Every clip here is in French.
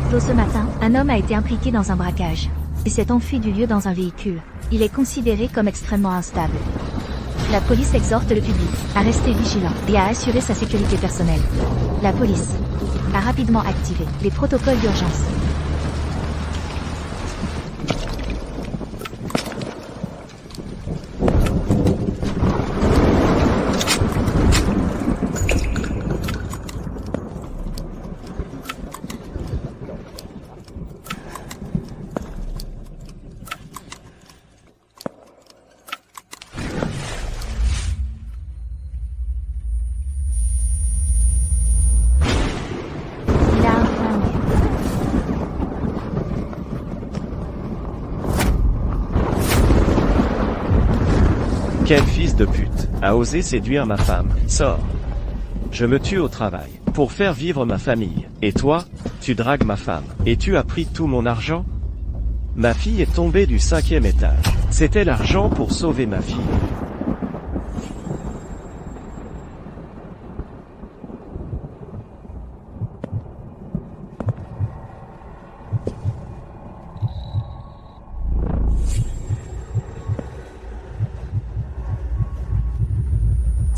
Tôt ce matin, un homme a été impliqué dans un braquage. Il s'est enfui du lieu dans un véhicule. Il est considéré comme extrêmement instable. La police exhorte le public à rester vigilant et à assurer sa sécurité personnelle. La police a rapidement activé les protocoles d'urgence. Il a un flingue. Quel fils de pute a osé séduire ma femme. Sors. Je me tue au travail pour faire vivre ma famille. Et toi, tu dragues ma femme. Et tu as pris tout mon argent? Ma fille est tombée du 5e étage. C'était l'argent pour sauver ma fille.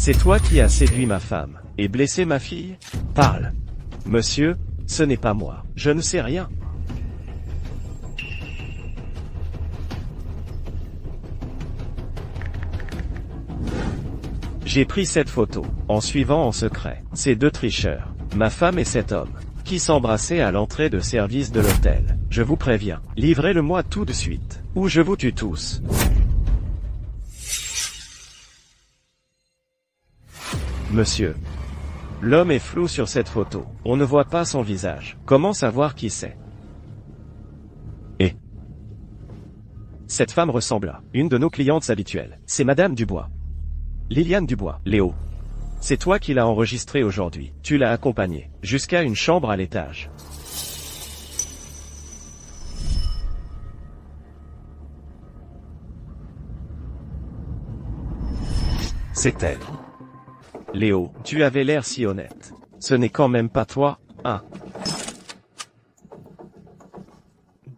C'est toi qui as séduit ma femme et blessé ma fille? Parle. Monsieur, ce n'est pas moi. Je ne sais rien. J'ai pris cette photo, en suivant en secret, ces deux tricheurs, ma femme et cet homme, qui s'embrassaient à l'entrée de service de l'hôtel. Je vous préviens, livrez-le-moi tout de suite, ou je vous tue tous. Monsieur. L'homme est flou sur cette photo, on ne voit pas son visage. Comment savoir qui c'est? Et cette femme ressemble à une de nos clientes habituelles. C'est Madame Dubois. Liliane Dubois. Léo. C'est toi qui l'as enregistrée aujourd'hui. Tu l'as accompagnée jusqu'à une chambre à l'étage. C'est elle. Léo, tu avais l'air si honnête. Ce n'est quand même pas toi, hein?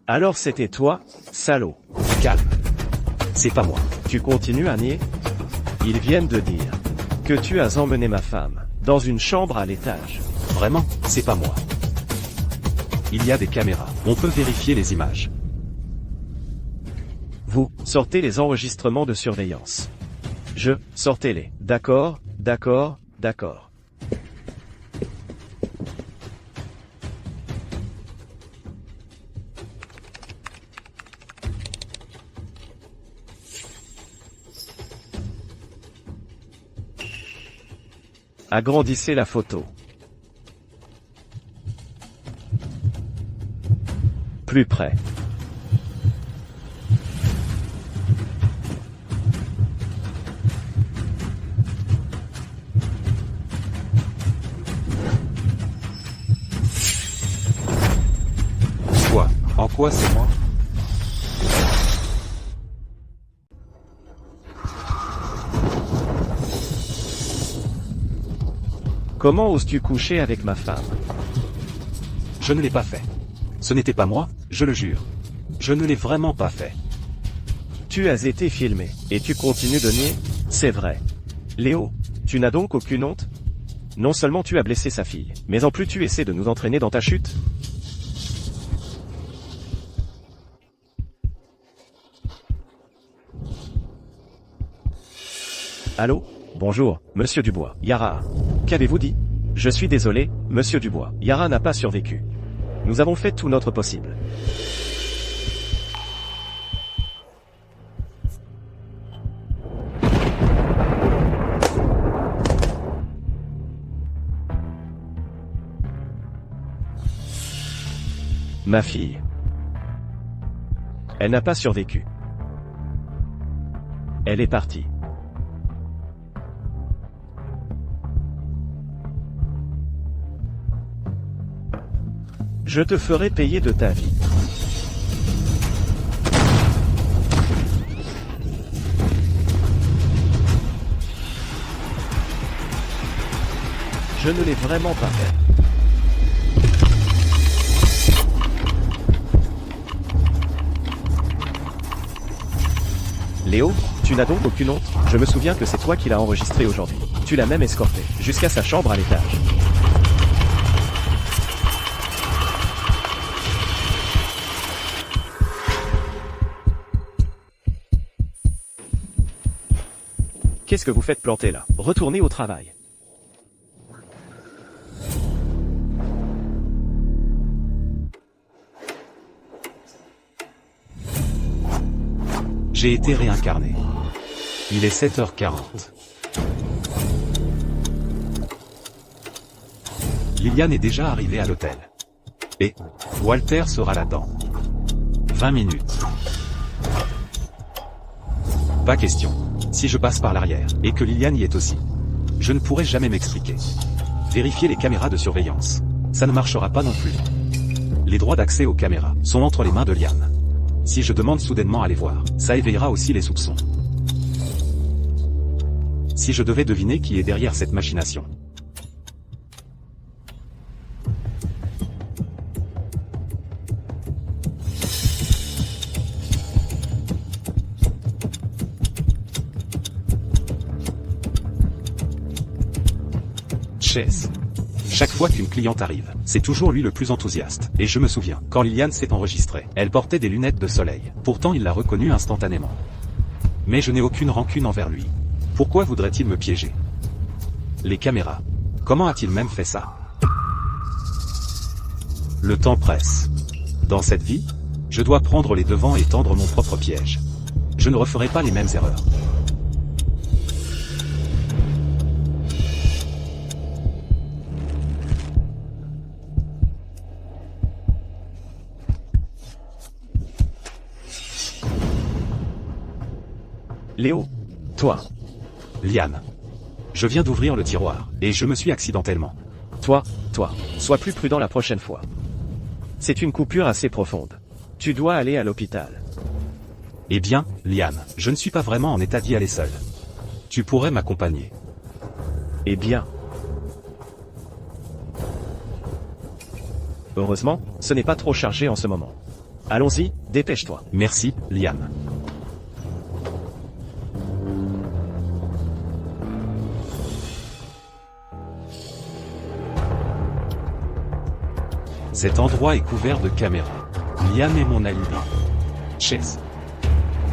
Alors c'était toi, salaud. Calme. C'est pas moi. Tu continues à nier? Ils viennent de dire que tu as emmené ma femme dans une chambre à l'étage. Vraiment, c'est pas moi. Il y a des caméras. On peut vérifier les images. Vous, sortez les enregistrements de surveillance. Sortez-les. D'accord, d'accord, d'accord. Agrandissez la photo. Plus près. Quoi? En quoi c'est moi? Comment oses-tu coucher avec ma femme? Je ne l'ai pas fait. Ce n'était pas moi, je le jure. Je ne l'ai vraiment pas fait. Tu as été filmé, et tu continues de nier? C'est vrai. Léo, tu n'as donc aucune honte? Non seulement tu as blessé sa fille, mais en plus tu essaies de nous entraîner dans ta chute? Allô? Bonjour, Monsieur Dubois. Yara. Qu'avez-vous dit? Je suis désolé, Monsieur Dubois. Yara n'a pas survécu. Nous avons fait tout notre possible. Ma fille. Elle n'a pas survécu. Elle est partie. Je te ferai payer de ta vie. Je ne l'ai vraiment pas fait. Léo, tu n'as donc aucune honte? Je me souviens que c'est toi qui l'as enregistré aujourd'hui. Tu l'as même escorté, jusqu'à sa chambre à l'étage. Qu'est-ce que vous faites planter là? Retournez au travail. J'ai été réincarné. Il est 7h40. Liliane est déjà arrivée à l'hôtel. Et Walter sera là dans 20 minutes. Pas question. Si je passe par l'arrière, et que Liliane y est aussi, je ne pourrai jamais m'expliquer. Vérifier les caméras de surveillance. Ça ne marchera pas non plus. Les droits d'accès aux caméras sont entre les mains de Liane. Si je demande soudainement à les voir, ça éveillera aussi les soupçons. Si je devais deviner qui est derrière cette machination. Chess. Chaque fois qu'une cliente arrive, c'est toujours lui le plus enthousiaste. Et je me souviens, quand Liliane s'est enregistrée, elle portait des lunettes de soleil. Pourtant il l'a reconnue instantanément. Mais je n'ai aucune rancune envers lui. Pourquoi voudrait-il me piéger? Les caméras. Comment a-t-il même fait ça? Le temps presse. Dans cette vie, je dois prendre les devants et tendre mon propre piège. Je ne referai pas les mêmes erreurs. Léo, toi. Liane. Je viens d'ouvrir le tiroir, et je me suis accidentellement. Toi, sois plus prudent la prochaine fois. C'est une coupure assez profonde. Tu dois aller à l'hôpital. Eh bien, Liane, je ne suis pas vraiment en état d'y aller seul. Tu pourrais m'accompagner. Eh bien. Heureusement, ce n'est pas trop chargé en ce moment. Allons-y, dépêche-toi. Merci, Liane. Cet endroit est couvert de caméras. Liane est mon alibi. Chess.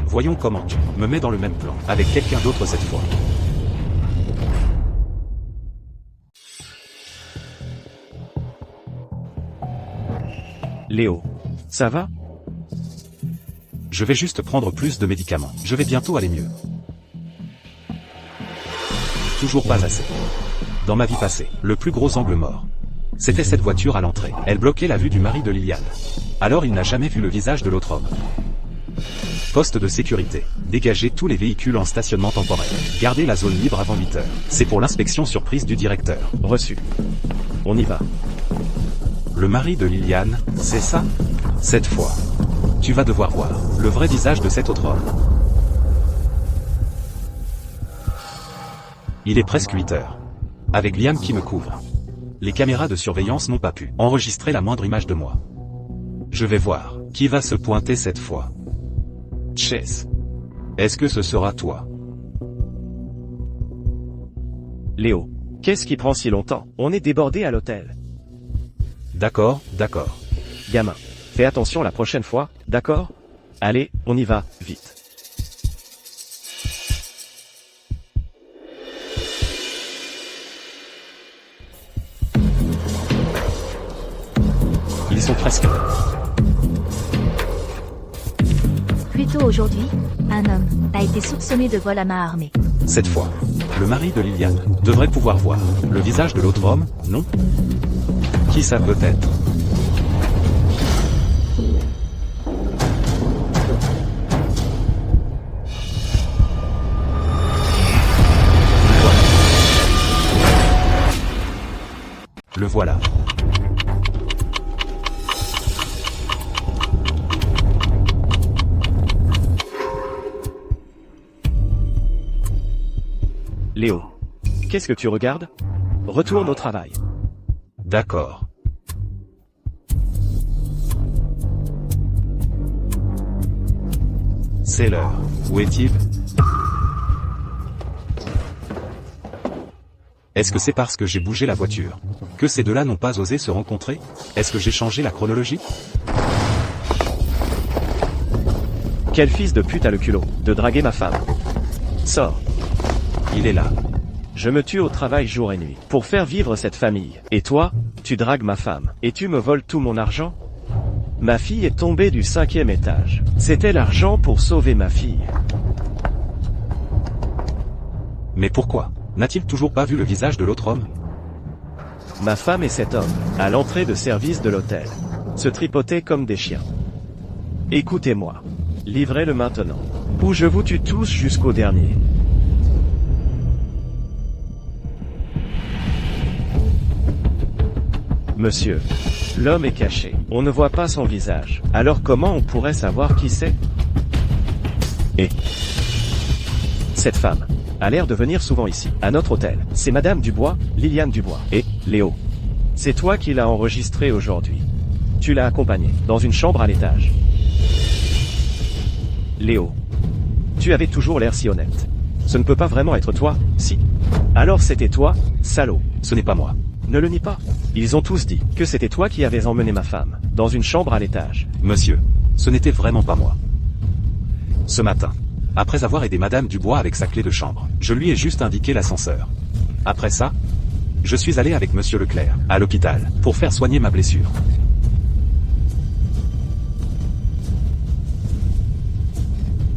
Voyons comment tu me mets dans le même plan, avec quelqu'un d'autre cette fois. Léo, ça va? Je vais juste prendre plus de médicaments. Je vais bientôt aller mieux. Toujours pas assez. Dans ma vie passée, le plus gros angle mort. C'était cette voiture à l'entrée. Elle bloquait la vue du mari de Liliane. Alors il n'a jamais vu le visage de l'autre homme. Poste de sécurité. Dégager tous les véhicules en stationnement temporaire. Garder la zone libre avant 8 heures. C'est pour l'inspection surprise du directeur. Reçu. On y va. Le mari de Liliane, c'est ça? Cette fois, tu vas devoir voir le vrai visage de cet autre homme. Il est presque 8 heures. Avec Liane qui me couvre. Les caméras de surveillance n'ont pas pu enregistrer la moindre image de moi. Je vais voir qui va se pointer cette fois. Chess. Est-ce que ce sera toi? Léo, qu'est-ce qui prend si longtemps? On est débordé à l'hôtel. D'accord, d'accord. Gamin, fais attention la prochaine fois, d'accord? Allez, on y va, vite. Ils sont presque là. Plus tôt aujourd'hui, un homme a été soupçonné de vol à main armée. Cette fois, le mari de Liliane devrait pouvoir voir le visage de l'autre homme, non? Qui ça peut être? Le voilà. Léo, qu'est-ce que tu regardes? Retourne au travail. D'accord. C'est l'heure. Où est-il? Est-ce que c'est parce que j'ai bougé la voiture que ces deux-là n'ont pas osé se rencontrer? Est-ce que j'ai changé la chronologie? Quel fils de pute a le culot de draguer ma femme? Sors. Il est là. Je me tue au travail jour et nuit pour faire vivre cette famille. Et toi, tu dragues ma femme et tu me voles tout mon argent? Ma fille est tombée du 5e étage. C'était l'argent pour sauver ma fille. Mais pourquoi? N'a-t-il toujours pas vu le visage de l'autre homme? Ma femme et cet homme, à l'entrée de service de l'hôtel, se tripotaient comme des chiens. Écoutez-moi. Livrez-le maintenant. Ou je vous tue tous jusqu'au dernier. Monsieur, l'homme est caché. On ne voit pas son visage. Alors comment on pourrait savoir qui c'est? Et cette femme a l'air de venir souvent ici, à notre hôtel. C'est Madame Dubois, Liliane Dubois. Et, Léo, c'est toi qui l'as enregistré aujourd'hui. Tu l'as accompagnée, dans une chambre à l'étage. Léo, tu avais toujours l'air si honnête. Ce ne peut pas vraiment être toi, si. Alors c'était toi, salaud. Ce n'est pas moi. Ne le nie pas. Ils ont tous dit que c'était toi qui avais emmené ma femme, dans une chambre à l'étage. Monsieur, ce n'était vraiment pas moi. Ce matin, après avoir aidé Madame Dubois avec sa clé de chambre, je lui ai juste indiqué l'ascenseur. Après ça, je suis allé avec Monsieur Leclerc, à l'hôpital, pour faire soigner ma blessure.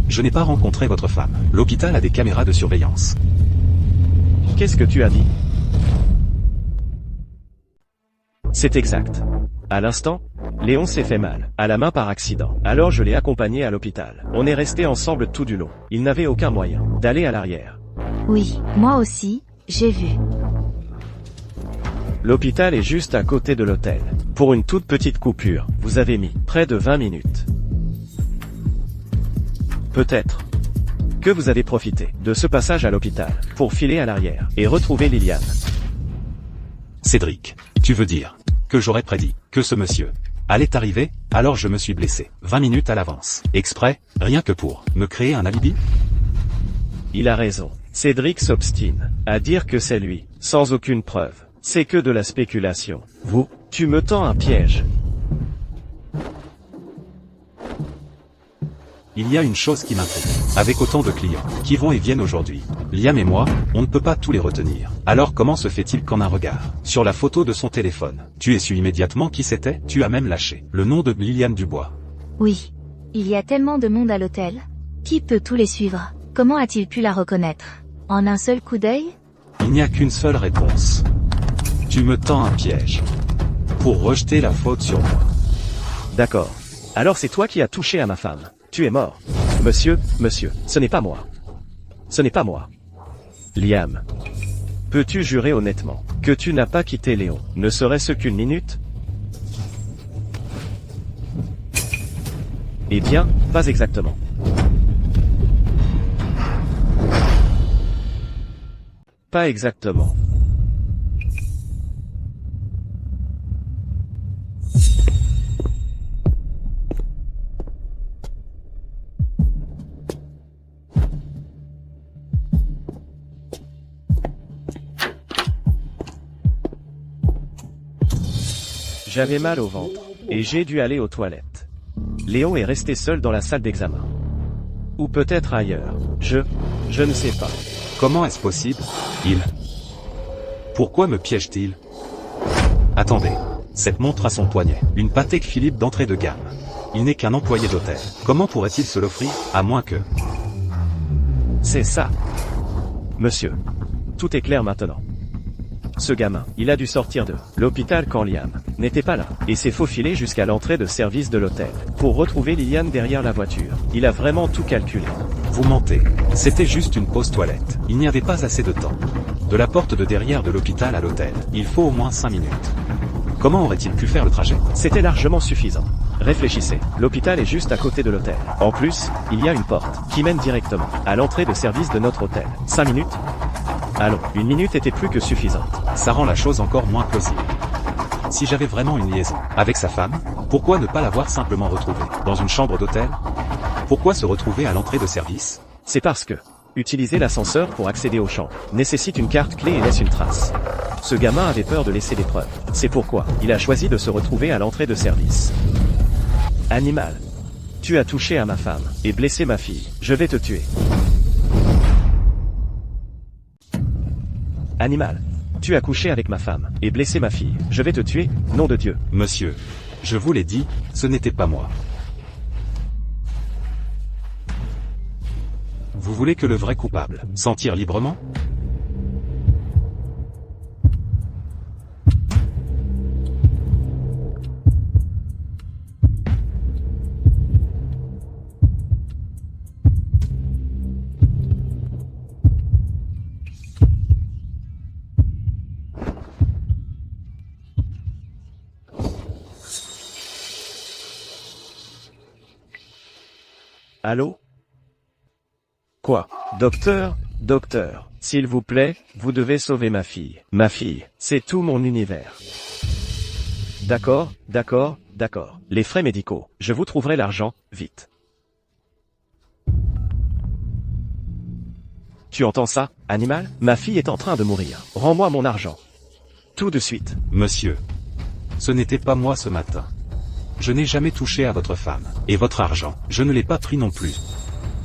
Je n'ai pas rencontré votre femme. L'hôpital a des caméras de surveillance. Qu'est-ce que tu as dit? C'est exact. À l'instant, Léon s'est fait mal, à la main par accident. Alors je l'ai accompagné à l'hôpital. On est restés ensemble tout du long. Il n'avait aucun moyen d'aller à l'arrière. Oui, moi aussi, j'ai vu. L'hôpital est juste à côté de l'hôtel. Pour une toute petite coupure, vous avez mis près de 20 minutes. Peut-être que vous avez profité de ce passage à l'hôpital pour filer à l'arrière et retrouver Liliane. Cédric, tu veux dire que j'aurais prédit que ce monsieur allait arriver, alors je me suis blessé 20 minutes à l'avance, exprès, rien que pour me créer un alibi? Il a raison. Cédric s'obstine à dire que c'est lui, sans aucune preuve. C'est que de la spéculation. Tu me tends un piège. Il y a une chose qui m'intrigue. Avec autant de clients qui vont et viennent aujourd'hui, Liam et moi, on ne peut pas tous les retenir. Alors comment se fait-il qu'en un regard, sur la photo de son téléphone, tu aies su immédiatement qui c'était? Tu as même lâché le nom de Liliane Dubois. Oui. Il y a tellement de monde à l'hôtel. Qui peut tous les suivre? Comment a-t-il pu la reconnaître? En un seul coup d'œil? Il n'y a qu'une seule réponse. Tu me tends un piège. Pour rejeter la faute sur moi. D'accord. Alors c'est toi qui as touché à ma femme. Tu es mort. Monsieur, ce n'est pas moi. Ce n'est pas moi. Liam. Peux-tu jurer honnêtement que tu n'as pas quitté Léon, ne serait-ce qu'une minute? Eh bien, pas exactement. Pas exactement. J'avais mal au ventre, et j'ai dû aller aux toilettes. Léon est resté seul dans la salle d'examen. Ou peut-être ailleurs. Je ne sais pas. Comment est-ce possible? Pourquoi me piège-t-il? Attendez. Cette montre à son poignet. Une Patek Philippe d'entrée de gamme. Il n'est qu'un employé d'hôtel. Comment pourrait-il se l'offrir, à moins que... C'est ça. Monsieur. Tout est clair maintenant. Ce gamin, il a dû sortir de l'hôpital quand Liam n'était pas là, et s'est faufilé jusqu'à l'entrée de service de l'hôtel, pour retrouver Liliane derrière la voiture. Il a vraiment tout calculé. Vous mentez. C'était juste une pause toilette. Il n'y avait pas assez de temps. De la porte de derrière de l'hôpital à l'hôtel, il faut au moins 5 minutes. Comment aurait-il pu faire le trajet? C'était largement suffisant. Réfléchissez, l'hôpital est juste à côté de l'hôtel. En plus, il y a une porte qui mène directement à l'entrée de service de notre hôtel. 5 minutes? Allons, 1 minute était plus que suffisante. Ça rend la chose encore moins plausible. Si j'avais vraiment une liaison avec sa femme, pourquoi ne pas l'avoir simplement retrouvée dans une chambre d'hôtel? Pourquoi se retrouver à l'entrée de service? C'est parce que utiliser l'ascenseur pour accéder au champ nécessite une carte clé et laisse une trace. Ce gamin avait peur de laisser des preuves. C'est pourquoi il a choisi de se retrouver à l'entrée de service. Animal. Tu as touché à ma femme et blessé ma fille. Je vais te tuer. Animal. Tu as couché avec ma femme et blessé ma fille. Je vais te tuer, nom de Dieu. Monsieur, je vous l'ai dit, ce n'était pas moi. Vous voulez que le vrai coupable s'en tire librement? Allô? Quoi? Docteur, docteur, s'il vous plaît, vous devez sauver ma fille. Ma fille, c'est tout mon univers. D'accord, d'accord, d'accord. Les frais médicaux, je vous trouverai l'argent, vite. Tu entends ça, animal? Ma fille est en train de mourir. Rends-moi mon argent. Tout de suite. Monsieur, ce n'était pas moi ce matin. Je n'ai jamais touché à votre femme. Et votre argent, je ne l'ai pas pris non plus.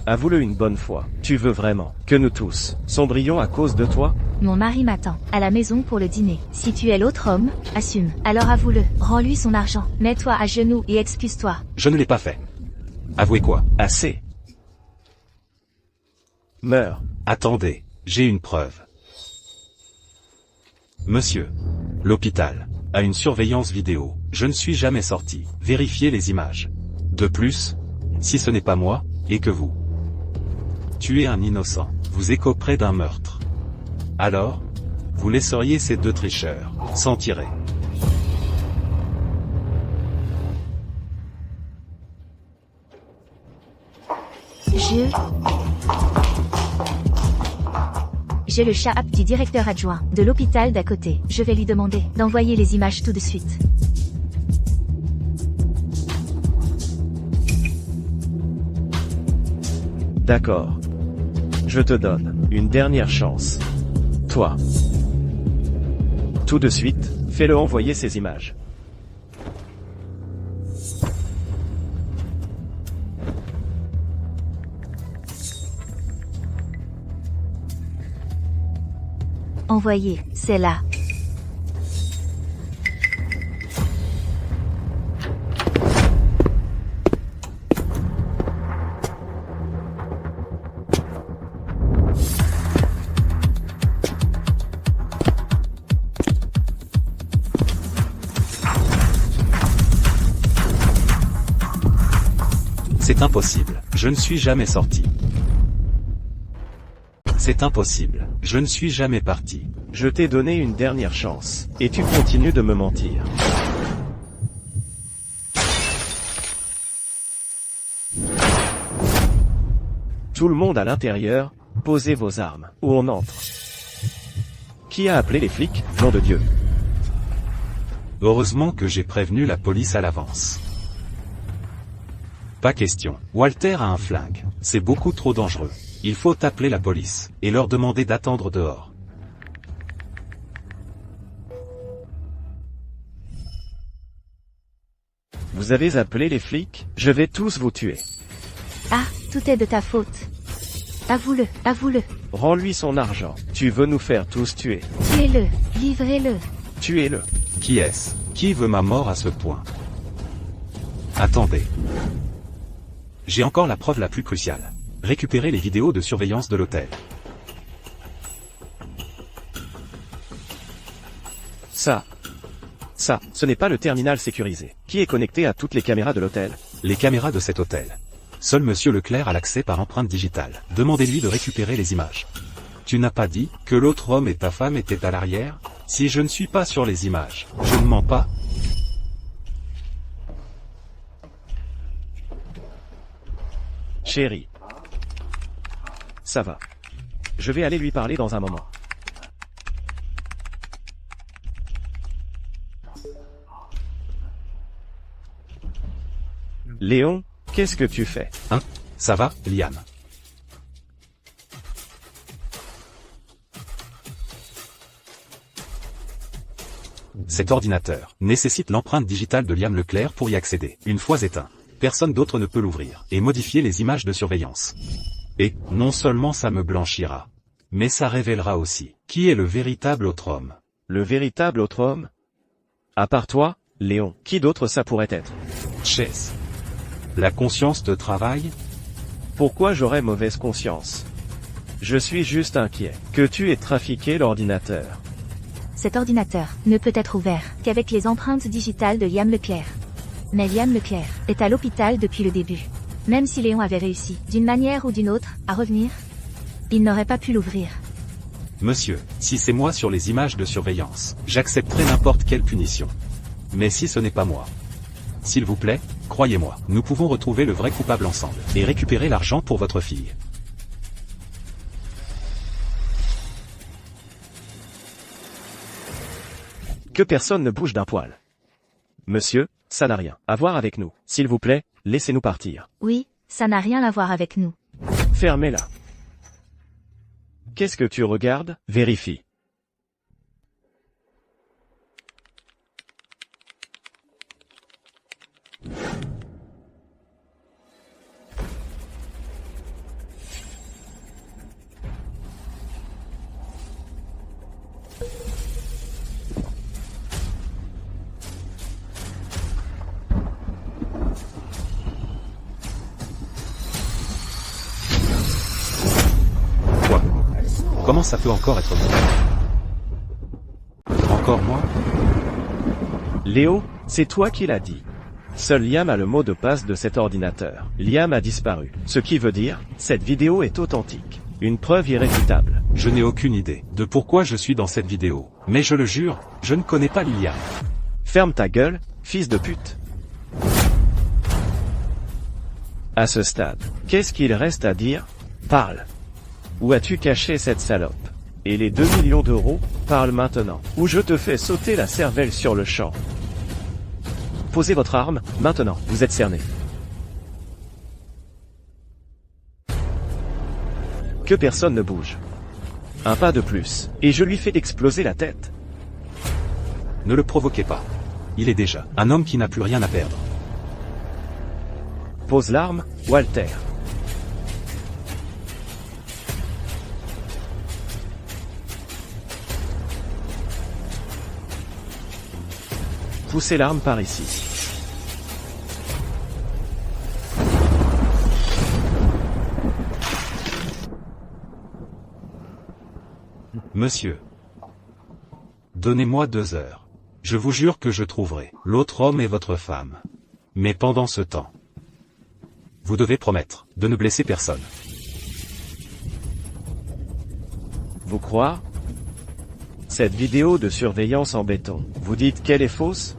Avoue-le une bonne fois. Tu veux vraiment que nous tous sombrions à cause de toi? Mon mari m'attend à la maison pour le dîner. Si tu es l'autre homme, assume. Alors avoue-le. Rends-lui son argent. Mets-toi à genoux et excuse-toi. Je ne l'ai pas fait. Avouez quoi? Assez. Meurs. Attendez, j'ai une preuve. Monsieur, l'hôpital a une surveillance vidéo. Je ne suis jamais sorti. Vérifiez les images. De plus, si ce n'est pas moi, et que vous tuez un innocent, vous écoperez d'un meurtre. Alors, vous laisseriez ces deux tricheurs s'en tirer. J'ai le chat app du directeur adjoint de l'hôpital d'à côté. Je vais lui demander d'envoyer les images tout de suite. D'accord. Je te donne une dernière chance. Toi. Tout de suite, fais-le envoyer ces images. Envoyer, c'est là. C'est impossible, je ne suis jamais sorti. C'est impossible, je ne suis jamais parti. Je t'ai donné une dernière chance, et tu continues de me mentir. Tout le monde à l'intérieur, posez vos armes, ou on entre. Qui a appelé les flics, nom de Dieu? Heureusement que j'ai prévenu la police à l'avance. Pas question. Walter a un flingue. C'est beaucoup trop dangereux. Il faut appeler la police, et leur demander d'attendre dehors. Vous avez appelé les flics? Je vais tous vous tuer. Ah, tout est de ta faute. Avoue-le, avoue-le. Rends-lui son argent. Tu veux nous faire tous tuer. Tuez-le, livrez-le. Tuez-le. Qui est-ce? Qui veut ma mort à ce point? Attendez. J'ai encore la preuve la plus cruciale. Récupérer les vidéos de surveillance de l'hôtel. Ça, ce n'est pas le terminal sécurisé. Qui est connecté à toutes les caméras de l'hôtel? Les caméras de cet hôtel. Seul Monsieur Leclerc a l'accès par empreinte digitale. Demandez-lui de récupérer les images. Tu n'as pas dit que l'autre homme et ta femme étaient à l'arrière? Si je ne suis pas sur les images, je ne mens pas. Chérie. Ça va. Je vais aller lui parler dans un moment. Léon, qu'est-ce que tu fais? Hein? Ça va, Liam? Cet ordinateur nécessite l'empreinte digitale de Liam Leclerc pour y accéder. Une fois éteint, personne d'autre ne peut l'ouvrir et modifier les images de surveillance. Et, non seulement ça me blanchira, mais ça révélera aussi qui est le véritable autre homme. Le véritable autre homme? À part toi, Léon, qui d'autre ça pourrait être? Chase. La conscience te travaille? Pourquoi j'aurais mauvaise conscience? Je suis juste inquiet que tu aies trafiqué l'ordinateur. Cet ordinateur ne peut être ouvert qu'avec les empreintes digitales de Liam Leclerc. Mais Liam Leclerc est à l'hôpital depuis le début. Même si Léon avait réussi, d'une manière ou d'une autre, à revenir, il n'aurait pas pu l'ouvrir. Monsieur, si c'est moi sur les images de surveillance, j'accepterai n'importe quelle punition. Mais si ce n'est pas moi, s'il vous plaît, croyez-moi, nous pouvons retrouver le vrai coupable ensemble, et récupérer l'argent pour votre fille. Que personne ne bouge d'un poil. Monsieur, ça n'a rien à voir avec nous. S'il vous plaît, laissez-nous partir. Oui, ça n'a rien à voir avec nous. Fermez-la. Qu'est-ce que tu regardes? Vérifie. Quoi? Comment ça peut encore être moi? Encore moi? Léo, c'est toi qui l'as dit. Seul Liam a le mot de passe de cet ordinateur. Liam a disparu. Ce qui veut dire, cette vidéo est authentique. Une preuve irréfutable. Je n'ai aucune idée de pourquoi je suis dans cette vidéo. Mais je le jure, je ne connais pas Liam. Ferme ta gueule, fils de pute. À ce stade, qu'est-ce qu'il reste à dire? Parle. Où as-tu caché cette salope? Et les 2 millions d'euros? Parle maintenant, ou je te fais sauter la cervelle sur le champ. Posez votre arme, maintenant, vous êtes cerné. Que personne ne bouge. Un pas de plus, et je lui fais exploser la tête. Ne le provoquez pas. Il est déjà un homme qui n'a plus rien à perdre. Pose l'arme, Walter. Poussez l'arme par ici. Monsieur. Donnez-moi 2 heures. Je vous jure que je trouverai l'autre homme et votre femme. Mais pendant ce temps, vous devez promettre de ne blesser personne. Vous croire? Cette vidéo de surveillance en béton, vous dites qu'elle est fausse?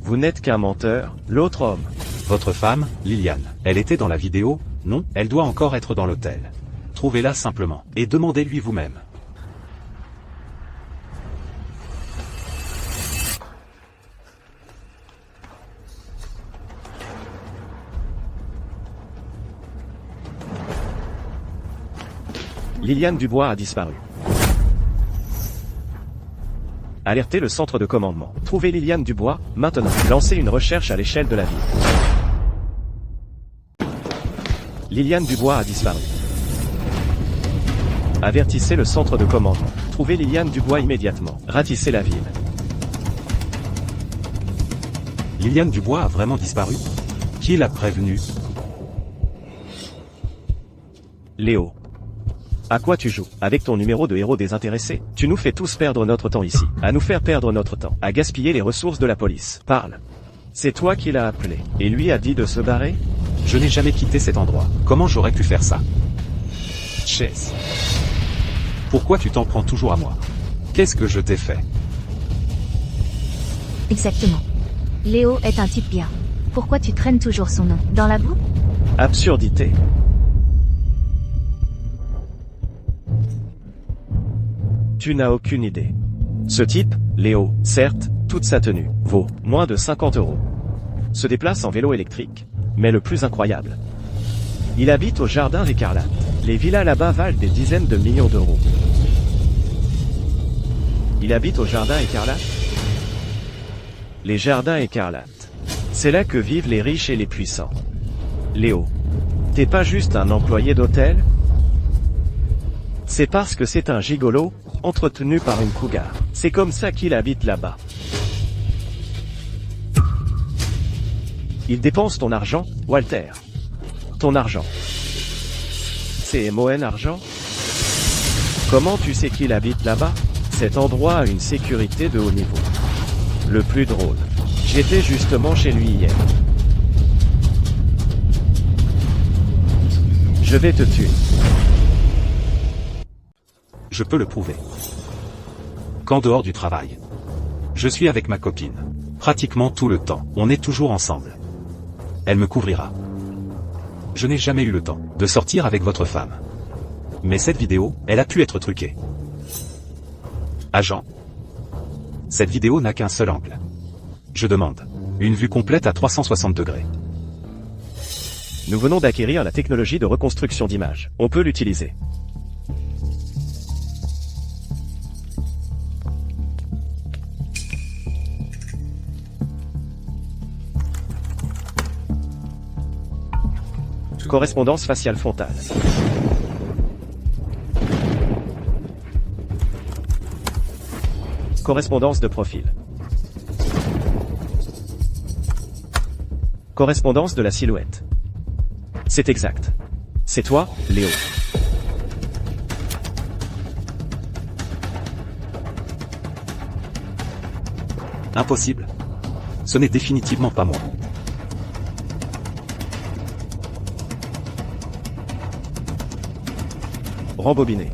Vous n'êtes qu'un menteur, l'autre homme. Votre femme, Liliane, elle était dans la vidéo? Non, elle doit encore être dans l'hôtel. Trouvez-la simplement, et demandez-lui vous-même. Liliane Dubois a disparu. Alertez le centre de commandement. Trouvez Liliane Dubois, maintenant. Lancez une recherche à l'échelle de la ville. Liliane Dubois a disparu. Avertissez le centre de commandement. Trouvez Liliane Dubois immédiatement. Ratissez la ville. Liliane Dubois a vraiment disparu? Qui l'a prévenu? Léo. À quoi tu joues? Avec ton numéro de héros désintéressé, tu nous fais tous perdre notre temps ici. À nous faire perdre notre temps. À gaspiller les ressources de la police. Parle. C'est toi qui l'as appelé. Et lui a dit de se barrer? Je n'ai jamais quitté cet endroit. Comment j'aurais pu faire ça? Chase. Pourquoi tu t'en prends toujours à moi? Qu'est-ce que je t'ai fait? Exactement. Léo est un type bien. Pourquoi tu traînes toujours son nom dans la boue? Absurdité. Tu n'as aucune idée. Ce type, Léo, certes, toute sa tenue, vaut moins de 50 €. Se déplace en vélo électrique. Mais le plus incroyable, Il habite au Jardin Écarlate. Les villas là-bas valent des dizaines de millions d'euros. Il habite au Jardin Écarlate? Les Jardins Écarlates. C'est là que vivent les riches et les puissants. Léo, t'es pas juste un employé d'hôtel? C'est parce que c'est un gigolo, entretenu par une cougar. C'est comme ça qu'il habite là-bas. Il dépense ton argent, Walter. Ton argent. C'est MON argent? Comment tu sais qu'il habite là-bas? Cet endroit a une sécurité de haut niveau. Le plus drôle. J'étais justement chez lui hier. Je vais te tuer. Je peux le prouver. Qu'en dehors du travail, je suis avec ma copine. Pratiquement tout le temps, on est toujours ensemble. Elle me couvrira. Je n'ai jamais eu le temps de sortir avec votre femme. Mais cette vidéo, elle a pu être truquée. Agent. Cette vidéo n'a qu'un seul angle. Je demande une vue complète à 360 degrés. Nous venons d'acquérir la technologie de reconstruction d'image. On peut l'utiliser. Correspondance faciale frontale. Correspondance de profil. Correspondance de la silhouette. C'est exact. C'est toi, Léo. Impossible. Ce n'est définitivement pas moi. Rembobiner.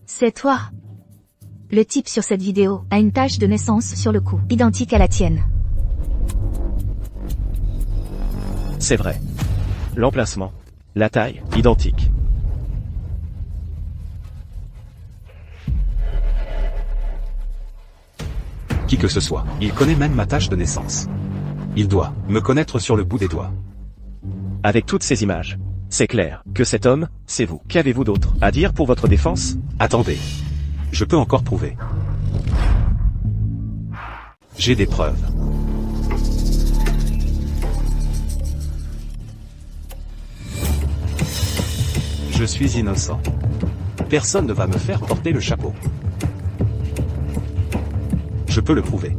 C'est toi. Le type sur cette vidéo a une tache de naissance sur le cou, identique à la tienne. C'est vrai. L'emplacement. La taille, identique. Qui que ce soit, il connaît même ma tâche de naissance. Il doit me connaître sur le bout des doigts. Avec toutes ces images, c'est clair que cet homme, c'est vous. Qu'avez-vous d'autre à dire pour votre défense? Attendez. Je peux encore prouver. J'ai des preuves. Je suis innocent. Personne ne va me faire porter le chapeau. Je peux le prouver.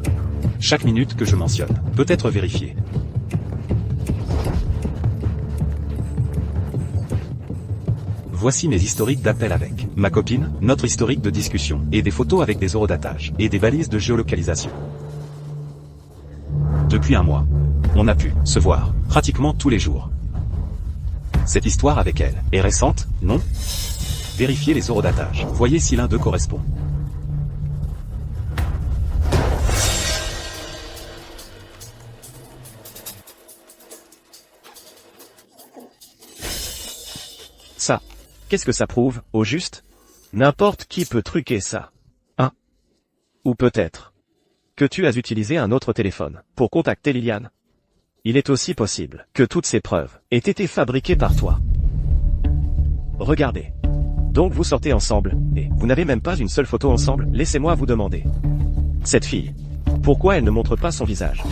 Chaque minute que je mentionne peut être vérifiée. Voici mes historiques d'appel avec ma copine, notre historique de discussion, et des photos avec des horodatage, et des balises de géolocalisation. Depuis un mois, on a pu se voir pratiquement tous les jours. Cette histoire avec elle est récente, non? Vérifiez les horodatages. Voyez si l'un d'eux correspond. Ça. Qu'est-ce que ça prouve, au juste? N'importe qui peut truquer ça. Hein? Ou peut-être que tu as utilisé un autre téléphone pour contacter Liliane. Il est aussi possible que toutes ces preuves aient été fabriquées par toi. Regardez. Donc vous sortez ensemble, et vous n'avez même pas une seule photo ensemble. Laissez-moi vous demander. Cette fille, pourquoi elle ne montre pas son visage?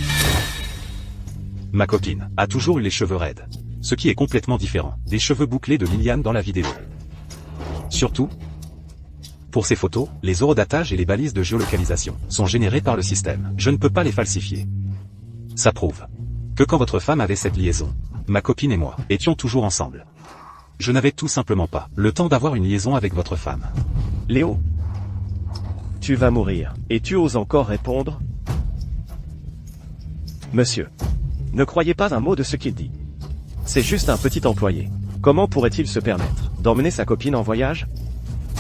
Ma copine a toujours eu les cheveux raides. Ce qui est complètement différent des cheveux bouclés de Liliane dans la vidéo. Surtout, pour ces photos, les horodatages et les balises de géolocalisation sont générés par le système. Je ne peux pas les falsifier. Ça prouve que quand votre femme avait cette liaison, ma copine et moi étions toujours ensemble. Je n'avais tout simplement pas le temps d'avoir une liaison avec votre femme. Léo, tu vas mourir, et tu oses encore répondre? Monsieur, ne croyez pas un mot de ce qu'il dit. C'est juste un petit employé. Comment pourrait-il se permettre d'emmener sa copine en voyage?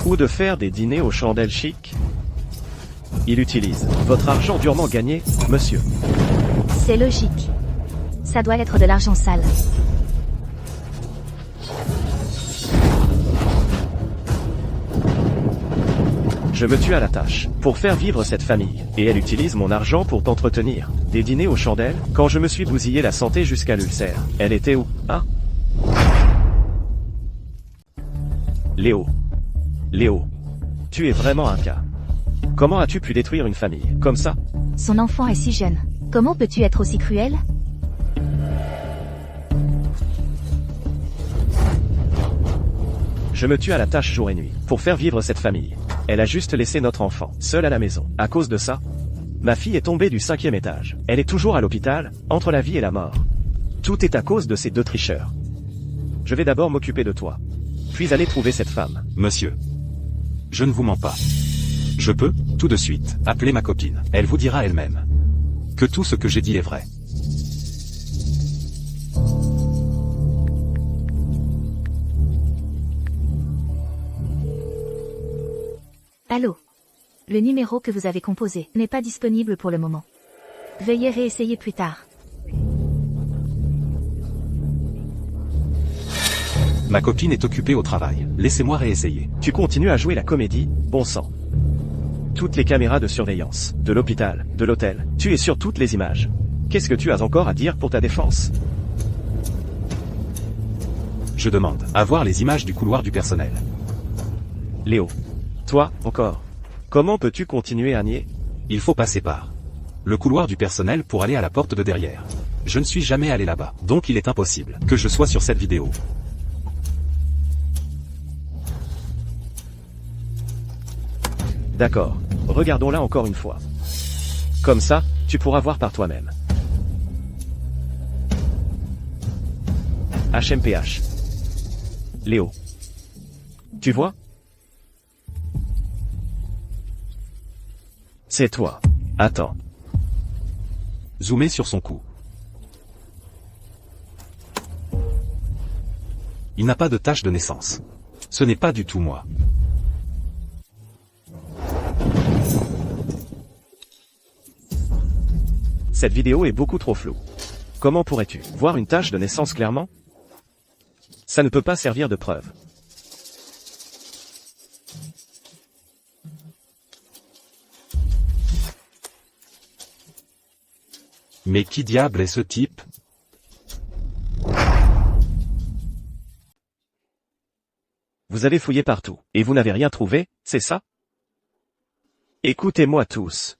Ou de faire des dîners aux chandelles chic? Il utilise votre argent durement gagné, monsieur. C'est logique. Ça doit être de l'argent sale. Je me tue à la tâche, pour faire vivre cette famille, et elle utilise mon argent pour t'entretenir. Des dîners aux chandelles, quand je me suis bousillé la santé jusqu'à l'ulcère. Elle était où, hein? Léo. Léo. Tu es vraiment un cas. Comment as-tu pu détruire une famille, comme ça? Son enfant est si jeune. Comment peux-tu être aussi cruel? Je me tue à la tâche jour et nuit, pour faire vivre cette famille. Elle a juste laissé notre enfant, seul à la maison. À cause de ça, ma fille est tombée du 5e étage. Elle est toujours à l'hôpital, entre la vie et la mort. Tout est à cause de ces 2 tricheurs. Je vais d'abord m'occuper de toi. Puis aller trouver cette femme. Monsieur. Je ne vous mens pas. Je peux, tout de suite, appeler ma copine. Elle vous dira elle-même que tout ce que j'ai dit est vrai. Allô? Le numéro que vous avez composé n'est pas disponible pour le moment. Veuillez réessayer plus tard. Ma copine est occupée au travail. Laissez-moi réessayer. Tu continues à jouer la comédie, bon sang. Toutes les caméras de surveillance, de l'hôpital, de l'hôtel, tu es sur toutes les images. Qu'est-ce que tu as encore à dire pour ta défense? Je demande à voir les images du couloir du personnel. Léo. Toi, encore. Comment peux-tu continuer à nier? Il faut passer par le couloir du personnel pour aller à la porte de derrière. Je ne suis jamais allé là-bas, donc il est impossible que je sois sur cette vidéo. D'accord. Regardons-la encore une fois. Comme ça, tu pourras voir par toi-même. HMPH. Léo. Tu vois? C'est toi. Attends. Zoomez sur son cou. Il n'a pas de tache de naissance. Ce n'est pas du tout moi. Cette vidéo est beaucoup trop floue. Comment pourrais-tu voir une tache de naissance clairement? Ça ne peut pas servir de preuve. Mais qui diable est ce type? Vous avez fouillé partout, et vous n'avez rien trouvé, c'est ça? Écoutez-moi tous.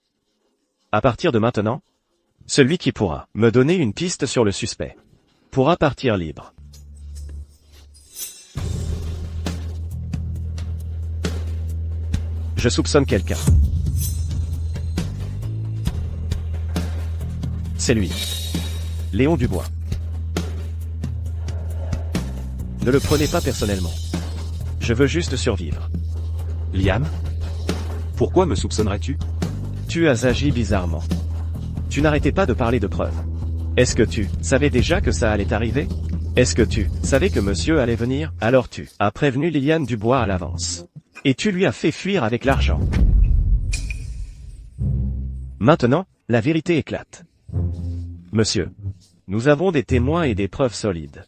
À partir de maintenant, celui qui pourra me donner une piste sur le suspect pourra partir libre. Je soupçonne quelqu'un. C'est lui. Léon Dubois. Ne le prenez pas personnellement. Je veux juste survivre. Liam? Pourquoi me soupçonnerais-tu? Tu as agi bizarrement. Tu n'arrêtais pas de parler de preuves. Est-ce que tu savais déjà que ça allait arriver? Est-ce que tu savais que monsieur allait venir? Alors tu as prévenu Liliane Dubois à l'avance. Et tu lui as fait fuir avec l'argent. Maintenant, la vérité éclate. Monsieur, nous avons des témoins et des preuves solides.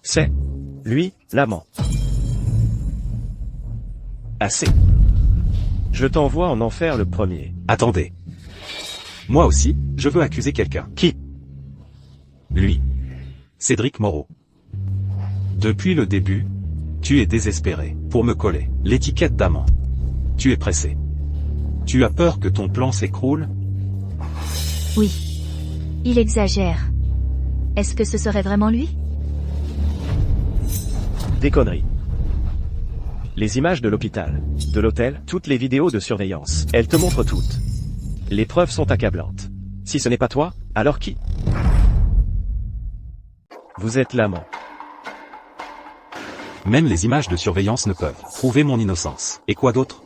C'est lui, l'amant. Assez. Je t'envoie en enfer le premier. Attendez. Moi aussi, je veux accuser quelqu'un. Qui? Lui. Cédric Moreau. Depuis le début, tu es désespéré pour me coller l'étiquette d'amant. Tu es pressé. Tu as peur que ton plan s'écroule? Oui. Il exagère. Est-ce que ce serait vraiment lui? Des conneries. Les images de l'hôpital, de l'hôtel, toutes les vidéos de surveillance, elles te montrent toutes. Les preuves sont accablantes. Si ce n'est pas toi, alors qui? Vous êtes l'amant. Même les images de surveillance ne peuvent prouver mon innocence. Et quoi d'autre?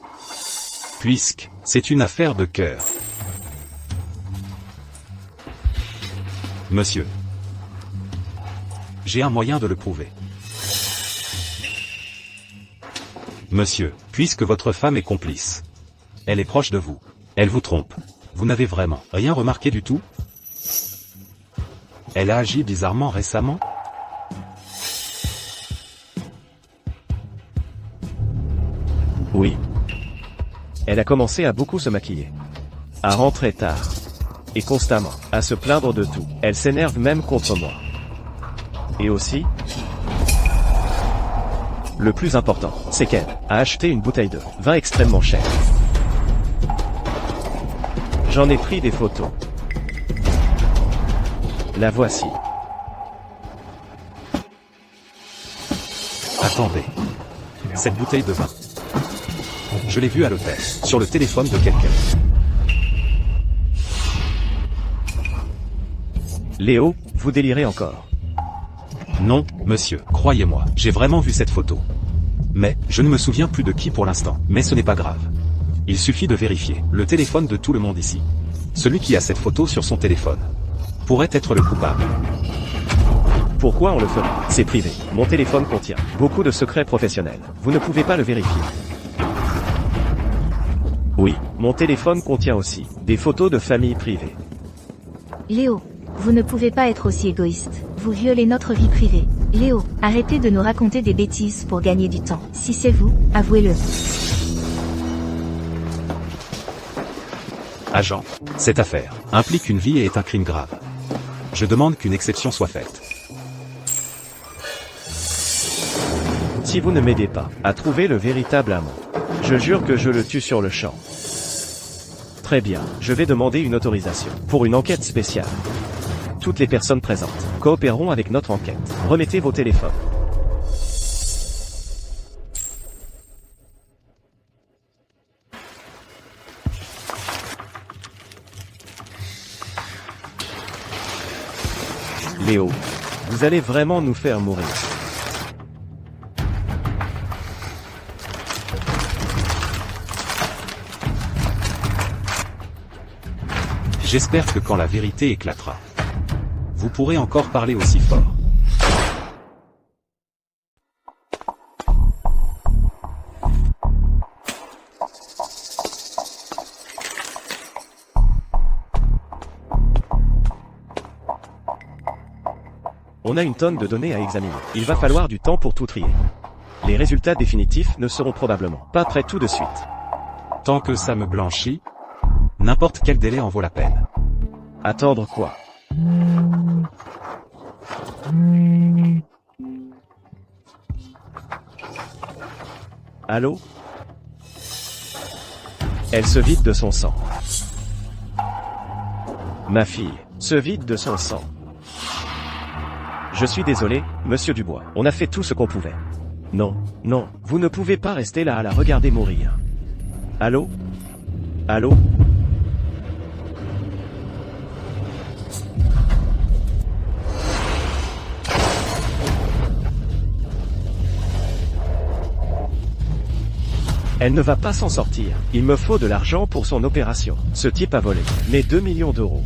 Puisque c'est une affaire de cœur. Monsieur. J'ai un moyen de le prouver. Monsieur, puisque votre femme est complice. Elle est proche de vous. Elle vous trompe. Vous n'avez vraiment rien remarqué du tout? Elle a agi bizarrement récemment? Oui. Elle a commencé à beaucoup se maquiller. À rentrer tard. Et constamment. À se plaindre de tout. Elle s'énerve même contre moi. Et aussi, le plus important, c'est qu'elle a acheté une bouteille de vin extrêmement chère. J'en ai pris des photos. La voici. Attendez. Cette bouteille de vin. Je l'ai vue à l'hôtel, sur le téléphone de quelqu'un. Léo, vous délirez encore. Non, monsieur, croyez-moi, j'ai vraiment vu cette photo. Mais, je ne me souviens plus de qui pour l'instant, mais ce n'est pas grave. Il suffit de vérifier le téléphone de tout le monde ici. Celui qui a cette photo sur son téléphone pourrait être le coupable. Pourquoi on le ferait? C'est privé. Mon téléphone contient beaucoup de secrets professionnels. Vous ne pouvez pas le vérifier. Oui, mon téléphone contient aussi des photos de famille privées. Léo, vous ne pouvez pas être aussi égoïste. Vous violez notre vie privée. Léo, arrêtez de nous raconter des bêtises pour gagner du temps. Si c'est vous, avouez-le. Agent, cette affaire implique une vie et est un crime grave. Je demande qu'une exception soit faite. Si vous ne m'aidez pas à trouver le véritable amant, je jure que je le tue sur le champ. Très bien, je vais demander une autorisation pour une enquête spéciale. Toutes les personnes présentes coopéreront avec notre enquête. Remettez vos téléphones. Léo, vous allez vraiment nous faire mourir. J'espère que quand la vérité éclatera, vous pourrez encore parler aussi fort. On a une tonne de données à examiner. Il va falloir du temps pour tout trier. Les résultats définitifs ne seront probablement pas prêts tout de suite. Tant que ça me blanchit, n'importe quel délai en vaut la peine. Attendre quoi? Allô? Elle se vide de son sang. Ma fille se vide de son sang. Je suis désolé, monsieur Dubois. On a fait tout ce qu'on pouvait. Non, non, vous ne pouvez pas rester là à la regarder mourir. Allô? Allô? Elle ne va pas s'en sortir. Il me faut de l'argent pour son opération. Ce type a volé mes 2 millions d'euros.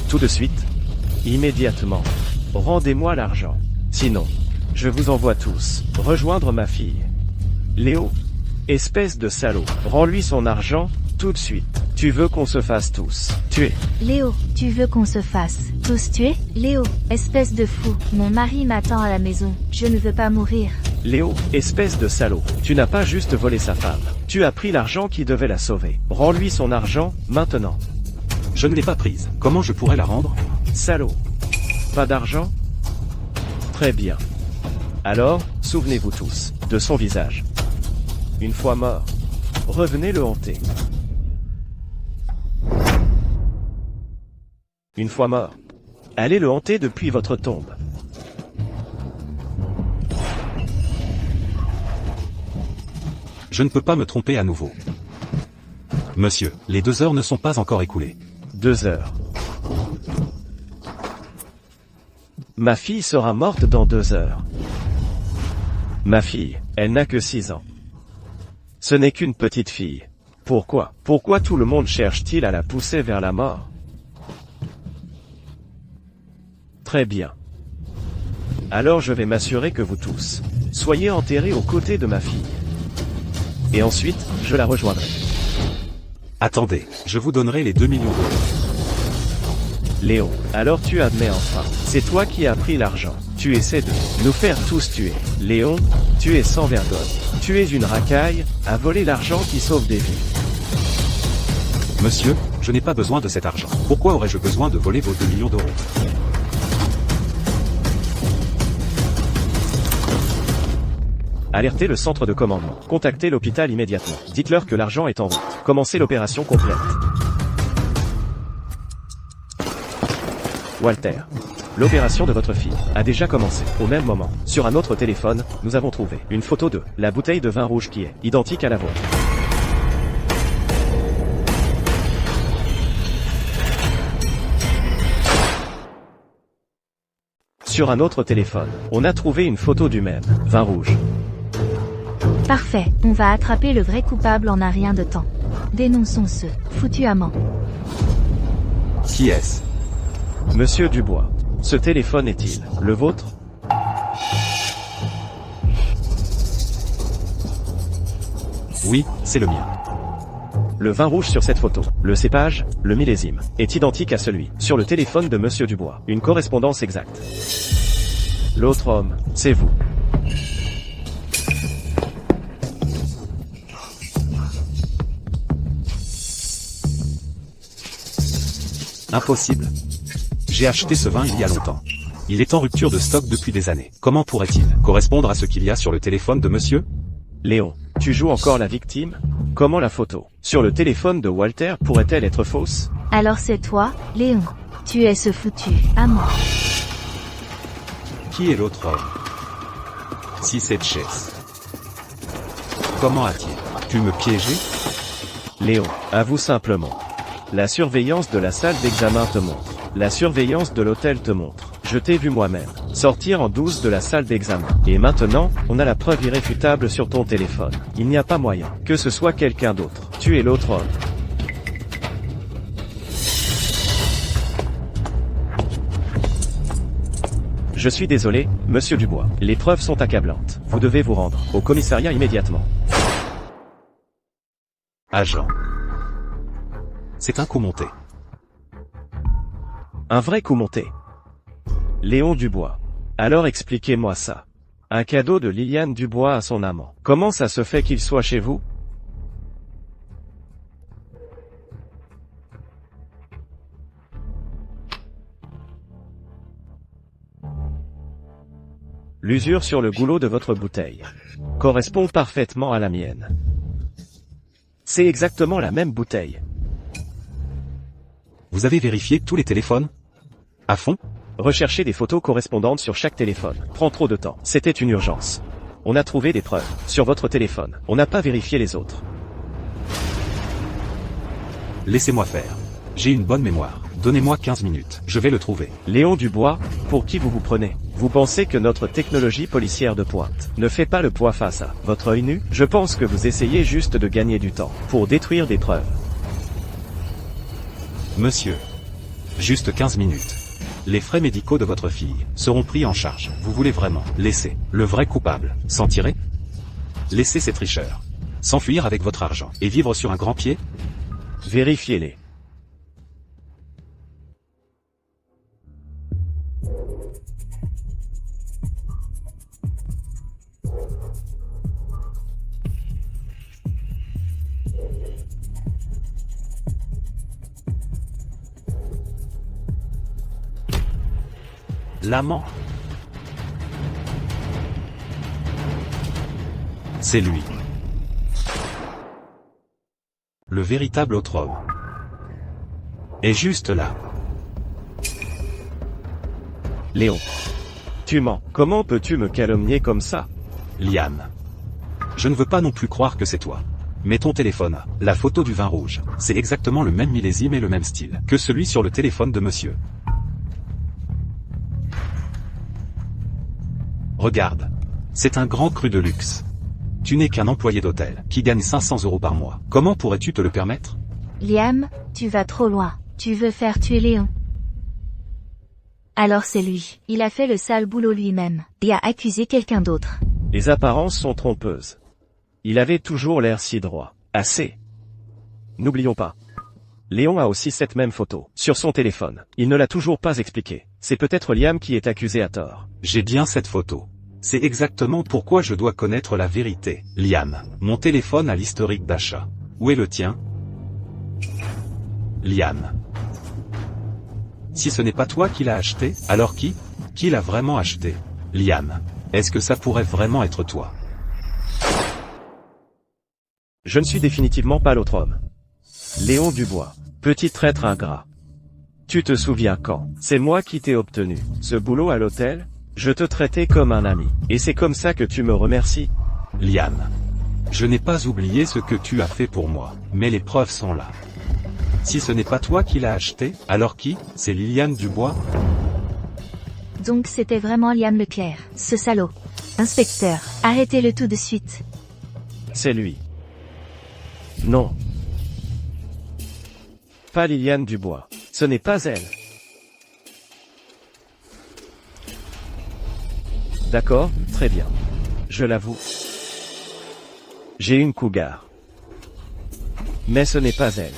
Tout de suite. Immédiatement. Rendez-moi l'argent. Sinon, je vous envoie tous rejoindre ma fille. Léo, espèce de salaud, rends-lui son argent, tout de suite. Tu veux qu'on se fasse tous tuer? Léo, tu veux qu'on se fasse tous tuer? Léo, espèce de fou, mon mari m'attend à la maison, je ne veux pas mourir. Léo, espèce de salaud, tu n'as pas juste volé sa femme. Tu as pris l'argent qui devait la sauver. Rends-lui son argent, maintenant. Je ne l'ai pas prise. Comment je pourrais la rendre? Salaud. Pas d'argent? Très bien. Alors, souvenez-vous tous de son visage. Une fois mort, revenez le hanter. Une fois mort, allez le hanter depuis votre tombe. Je ne peux pas me tromper à nouveau. Monsieur, les 2 heures ne sont pas encore écoulées. 2 heures. Ma fille sera morte dans 2 heures. Ma fille, elle n'a que 6 ans. Ce n'est qu'une petite fille. Pourquoi? Pourquoi tout le monde cherche-t-il à la pousser vers la mort? Très bien. Alors je vais m'assurer que vous tous soyez enterrés aux côtés de ma fille. Et ensuite, je la rejoindrai. Attendez, je vous donnerai les 2 millions d'euros. Léo, alors tu admets enfin. C'est toi qui as pris l'argent. Tu essaies de nous faire tous tuer. Léon, tu es sans vergogne. Tu es une racaille, à voler l'argent qui sauve des vies. Monsieur, je n'ai pas besoin de cet argent. Pourquoi aurais-je besoin de voler vos 2 millions d'euros? Alertez le centre de commandement. Contactez l'hôpital immédiatement. Dites-leur que l'argent est en route. Commencez l'opération complète. Walter. L'opération de votre fille a déjà commencé. Au même moment, sur un autre téléphone, nous avons trouvé une photo de la bouteille de vin rouge qui est identique à la vôtre. Sur un autre téléphone, on a trouvé une photo du même vin rouge. Parfait, on va attraper le vrai coupable en un rien de temps. Dénonçons ce foutu amant. Qui est-ce? Monsieur Dubois. Ce téléphone est-il le vôtre? Oui, c'est le mien. Le vin rouge sur cette photo, le cépage, le millésime, est identique à celui sur le téléphone de Monsieur Dubois. Une correspondance exacte. L'autre homme, c'est vous. Impossible. J'ai acheté ce vin il y a longtemps. Il est en rupture de stock depuis des années. Comment pourrait-il correspondre à ce qu'il y a sur le téléphone de monsieur? Léon, tu joues encore la victime? Comment la photo sur le téléphone de Walter pourrait-elle être fausse? Alors c'est toi, Léon. Tu es ce foutu amant. Qui est l'autre homme? Si c'est Chess. Comment a-t-il pu me piéger? Léon, avoue simplement. La surveillance de la salle d'examen te montre. La surveillance de l'hôtel te montre. Je t'ai vu moi-même sortir en douce de la salle d'examen. Et maintenant, on a la preuve irréfutable sur ton téléphone. Il n'y a pas moyen que ce soit quelqu'un d'autre. Tu es l'autre homme. Je suis désolé, Monsieur Dubois. Les preuves sont accablantes. Vous devez vous rendre au commissariat immédiatement. Agent. C'est un coup monté. Un vrai coup monté. Léon Dubois. Alors expliquez-moi ça. Un cadeau de Liliane Dubois à son amant. Comment ça se fait qu'il soit chez vous? L'usure sur le goulot de votre bouteille correspond parfaitement à la mienne. C'est exactement la même bouteille. Vous avez vérifié tous les téléphones? À fond? Rechercher des photos correspondantes sur chaque téléphone prend trop de temps. C'était une urgence. On a trouvé des preuves sur votre téléphone. On n'a pas vérifié les autres. Laissez-moi faire. J'ai une bonne mémoire. Donnez-moi 15 minutes. Je vais le trouver. Léon Dubois, pour qui vous vous prenez? Vous pensez que notre technologie policière de pointe ne fait pas le poids face à votre œil nu? Je pense que vous essayez juste de gagner du temps pour détruire des preuves. Monsieur. Juste 15 minutes. Les frais médicaux de votre fille seront pris en charge. Vous voulez vraiment laisser le vrai coupable s'en tirer? Laissez ces tricheurs s'enfuir avec votre argent et vivre sur un grand pied? Vérifiez-les. L'amant. C'est lui. Le véritable autre homme. Est juste là. Léon. Tu mens. Comment peux-tu me calomnier comme ça? Liane. Je ne veux pas non plus croire que c'est toi. Mais ton téléphone a la photo du vin rouge. C'est exactement le même millésime et le même style que celui sur le téléphone de monsieur. Regarde. C'est un grand cru de luxe. Tu n'es qu'un employé d'hôtel qui gagne 500 € par mois. Comment pourrais-tu te le permettre? Liam, tu vas trop loin. Tu veux faire tuer Léon. Alors c'est lui. Il a fait le sale boulot lui-même et a accusé quelqu'un d'autre. Les apparences sont trompeuses. Il avait toujours l'air si droit. Assez. N'oublions pas. Léon a aussi cette même photo sur son téléphone. Il ne l'a toujours pas expliqué. C'est peut-être Liam qui est accusé à tort. J'ai bien cette photo. C'est exactement pourquoi je dois connaître la vérité. Liam, mon téléphone a l'historique d'achat. Où est le tien? Liam. Si ce n'est pas toi qui l'as acheté, alors qui? Qui l'a vraiment acheté? Liam. Est-ce que ça pourrait vraiment être toi? Je ne suis définitivement pas l'autre homme. Léon Dubois. Petit traître ingrat. Tu te souviens quand? C'est moi qui t'ai obtenu ce boulot à l'hôtel? Je te traitais comme un ami. Et c'est comme ça que tu me remercies? Liam. Je n'ai pas oublié ce que tu as fait pour moi, mais les preuves sont là. Si ce n'est pas toi qui l'as acheté, alors qui? C'est Liliane Dubois? Donc c'était vraiment Liam Leclerc, ce salaud. Inspecteur, arrêtez-le tout de suite. C'est lui. Non. Pas Liliane Dubois. Ce n'est pas elle. D'accord, très bien. Je l'avoue. J'ai une cougar. Mais ce n'est pas elle.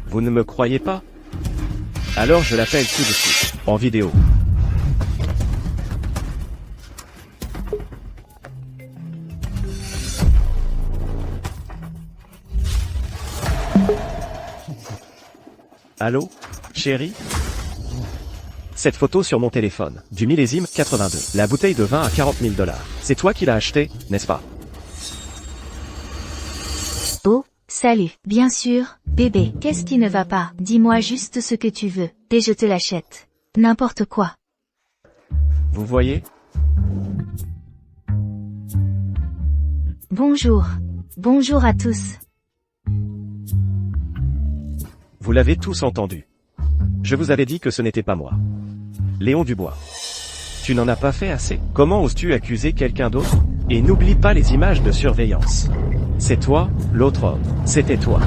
Vous ne me croyez pas? Alors je l'appelle tout de suite, en vidéo. Allô, chérie? Cette photo sur mon téléphone, du millésime 82, la bouteille de vin à 40 000 $. C'est toi qui l'as acheté, n'est-ce pas? Oh, salut. Bien sûr, bébé. Qu'est-ce qui ne va pas? Dis-moi juste ce que tu veux, et je te l'achète. N'importe quoi. Vous voyez? Bonjour. Bonjour à tous. Vous l'avez tous entendu. Je vous avais dit que ce n'était pas moi. Léon Dubois. Tu n'en as pas fait assez. Comment oses-tu accuser quelqu'un d'autre? Et n'oublie pas les images de surveillance. C'est toi, l'autre homme. C'était toi.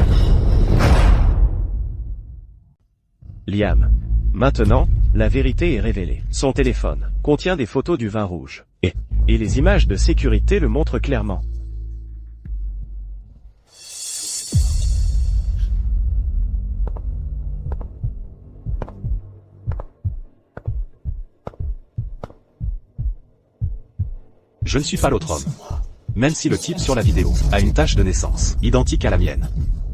Liam. Maintenant, la vérité est révélée. Son téléphone contient des photos du vin rouge. Et les images de sécurité le montrent clairement. Je ne suis pas l'autre homme. Même si le type sur la vidéo a une tache de naissance identique à la mienne.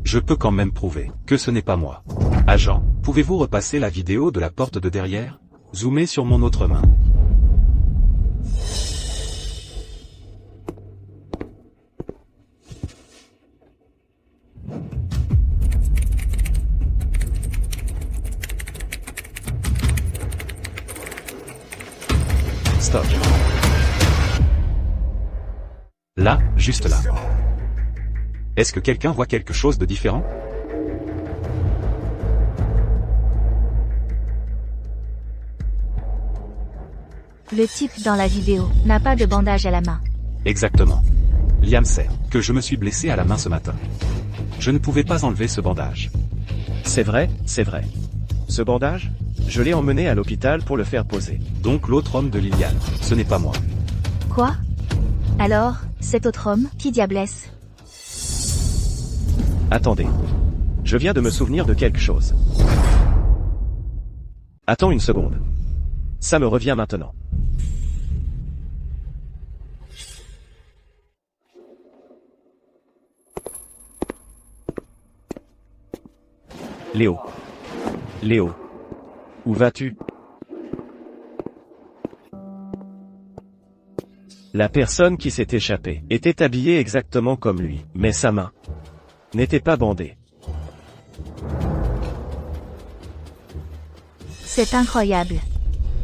Je peux quand même prouver que ce n'est pas moi. Agent, pouvez-vous repasser la vidéo de la porte de derrière? Zoomez sur mon autre main. Stop. Là, juste là. Est-ce que quelqu'un voit quelque chose de différent? Le type dans la vidéo n'a pas de bandage à la main. Exactement. Liam sait que je me suis blessé à la main ce matin. Je ne pouvais pas enlever ce bandage. C'est vrai, c'est vrai. Ce bandage? Je l'ai emmené à l'hôpital pour le faire poser. Donc l'autre homme de Liliane, ce n'est pas moi. Quoi? Alors, cet autre homme, qui diablesse? Attendez. Je viens de me souvenir de quelque chose. Attends une seconde. Ça me revient maintenant. Léo. Léo. Où vas-tu? La personne qui s'est échappée était habillée exactement comme lui, mais sa main n'était pas bandée. C'est incroyable.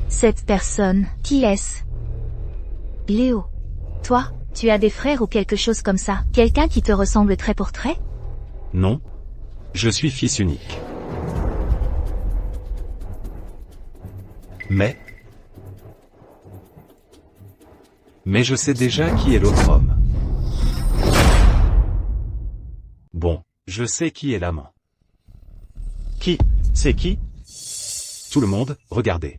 Cette personne, qui est-ce? Léo. Toi, tu as des frères ou quelque chose comme ça? Quelqu'un qui te ressemble trait pour trait? Non. Je suis fils unique. Mais je sais déjà qui est l'autre homme. Bon, je sais qui est l'amant. Qui? C'est qui? Tout le monde, regardez.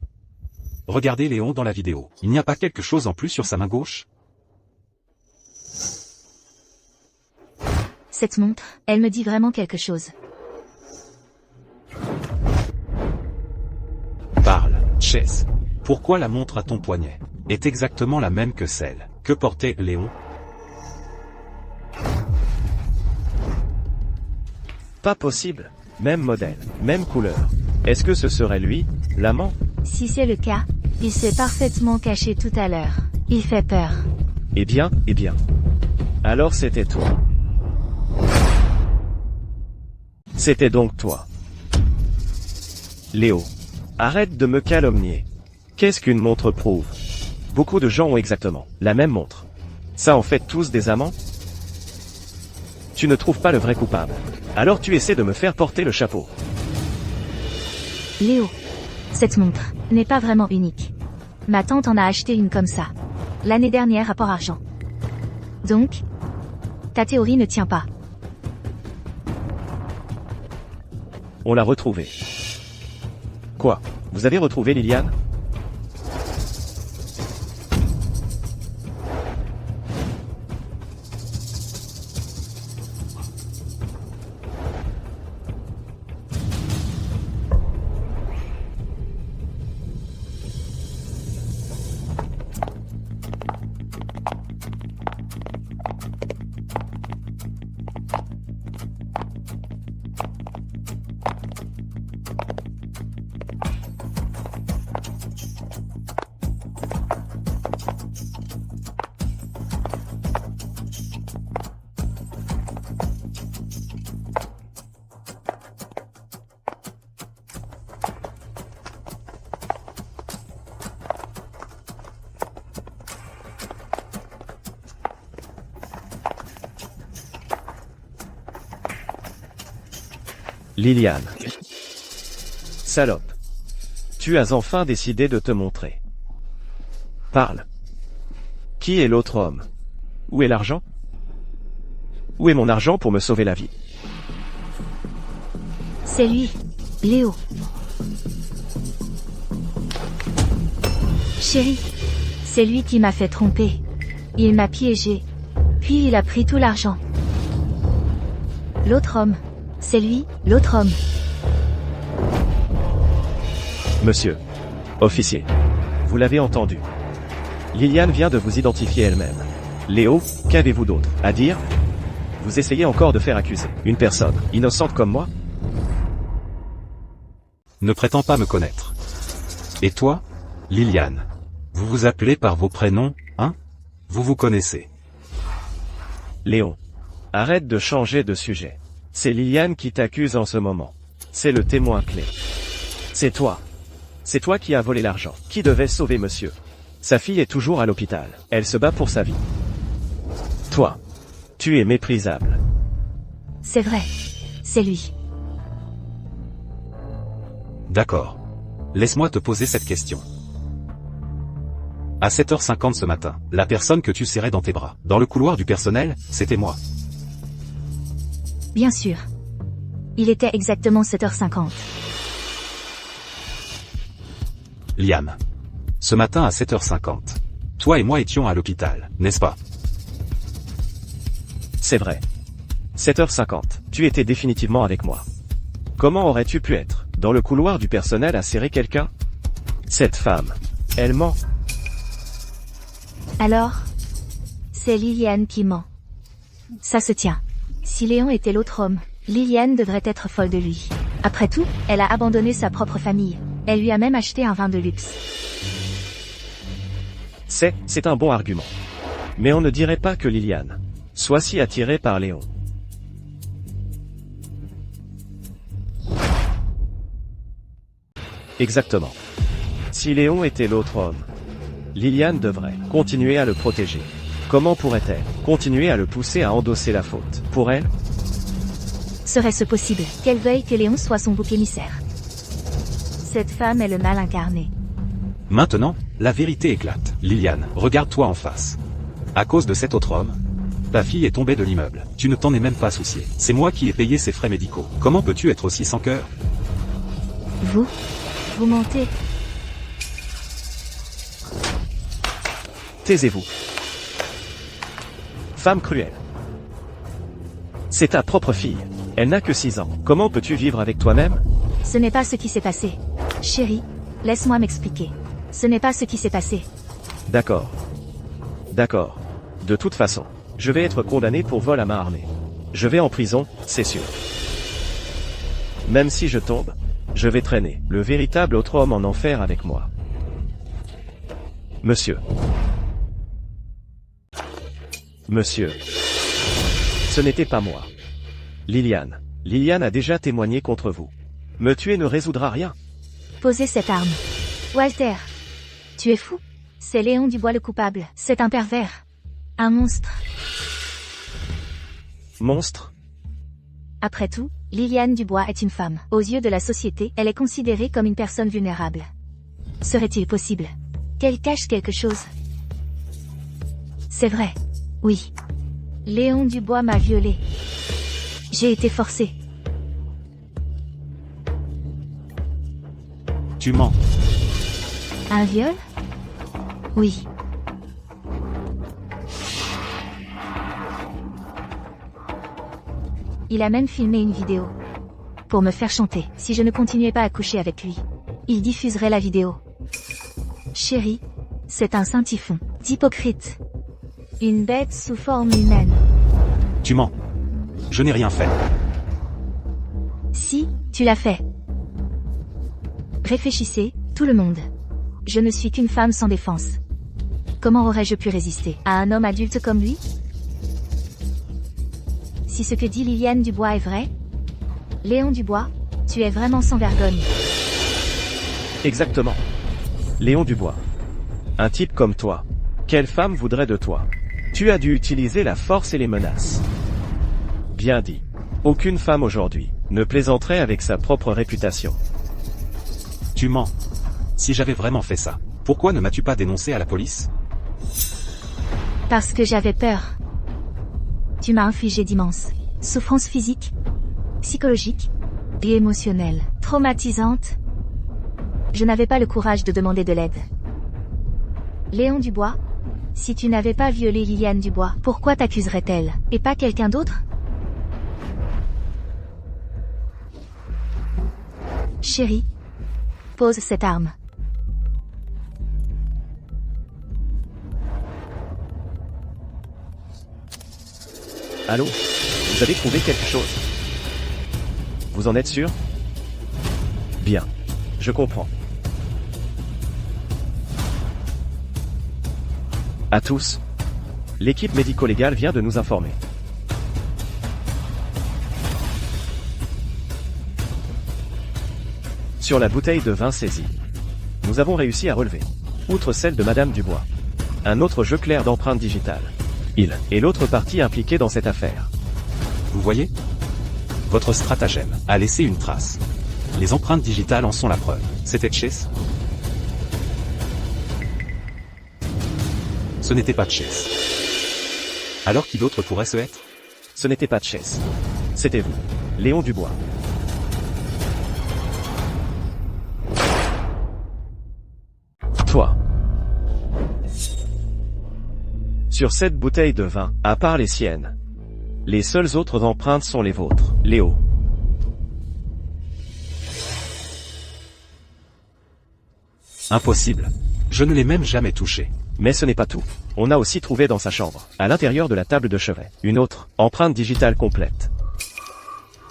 Regardez Léon dans la vidéo. Il n'y a pas quelque chose en plus sur sa main gauche? Cette montre, elle me dit vraiment quelque chose. Jess, pourquoi la montre à ton poignet est exactement la même que celle que portait Léon? Pas possible. Même modèle, même couleur. Est-ce que ce serait lui, l'amant? Si c'est le cas, il s'est parfaitement caché tout à l'heure. Il fait peur. Eh bien. Alors c'était toi. C'était donc toi. Léo. Arrête de me calomnier. Qu'est-ce qu'une montre prouve? Beaucoup de gens ont exactement la même montre. Ça en fait tous des amants? Tu ne trouves pas le vrai coupable. Alors tu essaies de me faire porter le chapeau. Léo, cette montre n'est pas vraiment unique. Ma tante en a acheté une comme ça. L'année dernière à Port-Argent. Donc, ta théorie ne tient pas. On l'a retrouvée. Quoi? Vous avez retrouvé Liliane? Liliane. Salope. Tu as enfin décidé de te montrer. Parle. Qui est l'autre homme? Où est l'argent? Où est mon argent pour me sauver la vie? C'est lui, Léo. Chérie, c'est lui qui m'a fait tromper. Il m'a piégé. Puis il a pris tout l'argent. L'autre homme. C'est lui, l'autre homme. Monsieur. Officier. Vous l'avez entendu. Liliane vient de vous identifier elle-même. Léo, qu'avez-vous d'autre à dire? Vous essayez encore de faire accuser une personne innocente comme moi? Ne prétends pas me connaître. Et toi, Liliane? Vous vous appelez par vos prénoms, hein? Vous vous connaissez. Léon. Arrête de changer de sujet. C'est Liliane qui t'accuse en ce moment. C'est le témoin clé. C'est toi. C'est toi qui as volé l'argent. Qui devait sauver monsieur? Sa fille est toujours à l'hôpital. Elle se bat pour sa vie. Toi. Tu es méprisable. C'est vrai. C'est lui. D'accord. Laisse-moi te poser cette question. À 7h50 ce matin, la personne que tu serrais dans tes bras, dans le couloir du personnel, c'était moi. Bien sûr. Il était exactement 7h50. Liam. Ce matin à 7h50. Toi et moi étions à l'hôpital, n'est-ce pas? C'est vrai. 7h50. Tu étais définitivement avec moi. Comment aurais-tu pu être dans le couloir du personnel à serrer quelqu'un? Cette femme. Elle ment. Alors, c'est Liliane qui ment. Ça se tient. Si Léon était l'autre homme, Liliane devrait être folle de lui. Après tout, elle a abandonné sa propre famille. Elle lui a même acheté un vin de luxe. C'est un bon argument. Mais on ne dirait pas que Liliane soit si attirée par Léon. Exactement. Si Léon était l'autre homme, Liliane devrait continuer à le protéger. Comment pourrait-elle continuer à le pousser à endosser la faute pour elle? Serait-ce possible qu'elle veuille que Léon soit son bouc émissaire? Cette femme est le mal incarné. Maintenant, la vérité éclate. Liliane, regarde-toi en face. À cause de cet autre homme, ta fille est tombée de l'immeuble. Tu ne t'en es même pas soucié. C'est moi qui ai payé ses frais médicaux. Comment peux-tu être aussi sans cœur? Vous mentez. Taisez-vous. Femme cruelle. C'est ta propre fille. Elle n'a que 6 ans. Comment peux-tu vivre avec toi-même? Ce n'est pas ce qui s'est passé. Chérie, Laisse-moi m'expliquer. Ce n'est pas ce qui s'est passé. D'accord. D'accord. De toute façon, je vais être condamné pour vol à main armée. Je vais en prison, c'est sûr. Même si je tombe, je vais traîner le véritable autre homme en enfer avec moi. Monsieur. Monsieur. Ce n'était pas moi. Liliane. Liliane a déjà témoigné contre vous. Me tuer ne résoudra rien. Posez cette arme. Walter. Tu es fou. C'est Léon Dubois le coupable. C'est un pervers. Un monstre. Monstre? Après tout, Liliane Dubois est une femme. Aux yeux de la société, elle est considérée comme une personne vulnérable. Serait-il possible qu'elle cache quelque chose? C'est vrai. Oui. Léon Dubois m'a violée. J'ai été forcée. Tu mens. Un viol? Oui. Il a même filmé une vidéo. Pour me faire chanter. Si je ne continuais pas à coucher avec lui, il diffuserait la vidéo. Chérie, c'est un saint typhon. D'hypocrite. Une bête sous forme humaine. Tu mens. Je n'ai rien fait. Si, tu l'as fait. Réfléchissez, tout le monde. Je ne suis qu'une femme sans défense. Comment aurais-je pu résister à un homme adulte comme lui? Si ce que dit Liliane Dubois est vrai, Léon Dubois, tu es vraiment sans vergogne. Exactement. Léon Dubois. Un type comme toi. Quelle femme voudrait de toi? Tu as dû utiliser la force et les menaces. Bien dit. Aucune femme aujourd'hui ne plaisanterait avec sa propre réputation. Tu mens. Si j'avais vraiment fait ça, pourquoi ne m'as-tu pas dénoncé à la police? Parce que j'avais peur. Tu m'as infligé d'immenses souffrances physiques, psychologiques et émotionnelles, traumatisantes. Je n'avais pas le courage de demander de l'aide. Léon Dubois, si tu n'avais pas violé Liliane Dubois, pourquoi t'accuserait-elle, et pas quelqu'un d'autre? Chérie, pose cette arme. Allô? Vous avez trouvé quelque chose? Vous en êtes sûr? Bien. Je comprends. À tous. L'équipe médico-légale vient de nous informer. Sur la bouteille de vin saisie, nous avons réussi à relever, outre celle de Madame Dubois, un autre jeu clair d'empreintes digitales. Il est l'autre partie impliquée dans cette affaire. Vous voyez? Votre stratagème a laissé une trace. Les empreintes digitales en sont la preuve. C'était Chase? Ce n'était pas Chase. Alors qui d'autre pourrait ce être? Ce n'était pas Chase. C'était vous, Léon Dubois. Toi. Sur cette bouteille de vin, à part les siennes, les seules autres empreintes sont les vôtres, Léo. Impossible. Je ne l'ai même jamais touché. Mais ce n'est pas tout. On a aussi trouvé dans sa chambre, à l'intérieur de la table de chevet, une autre empreinte digitale complète.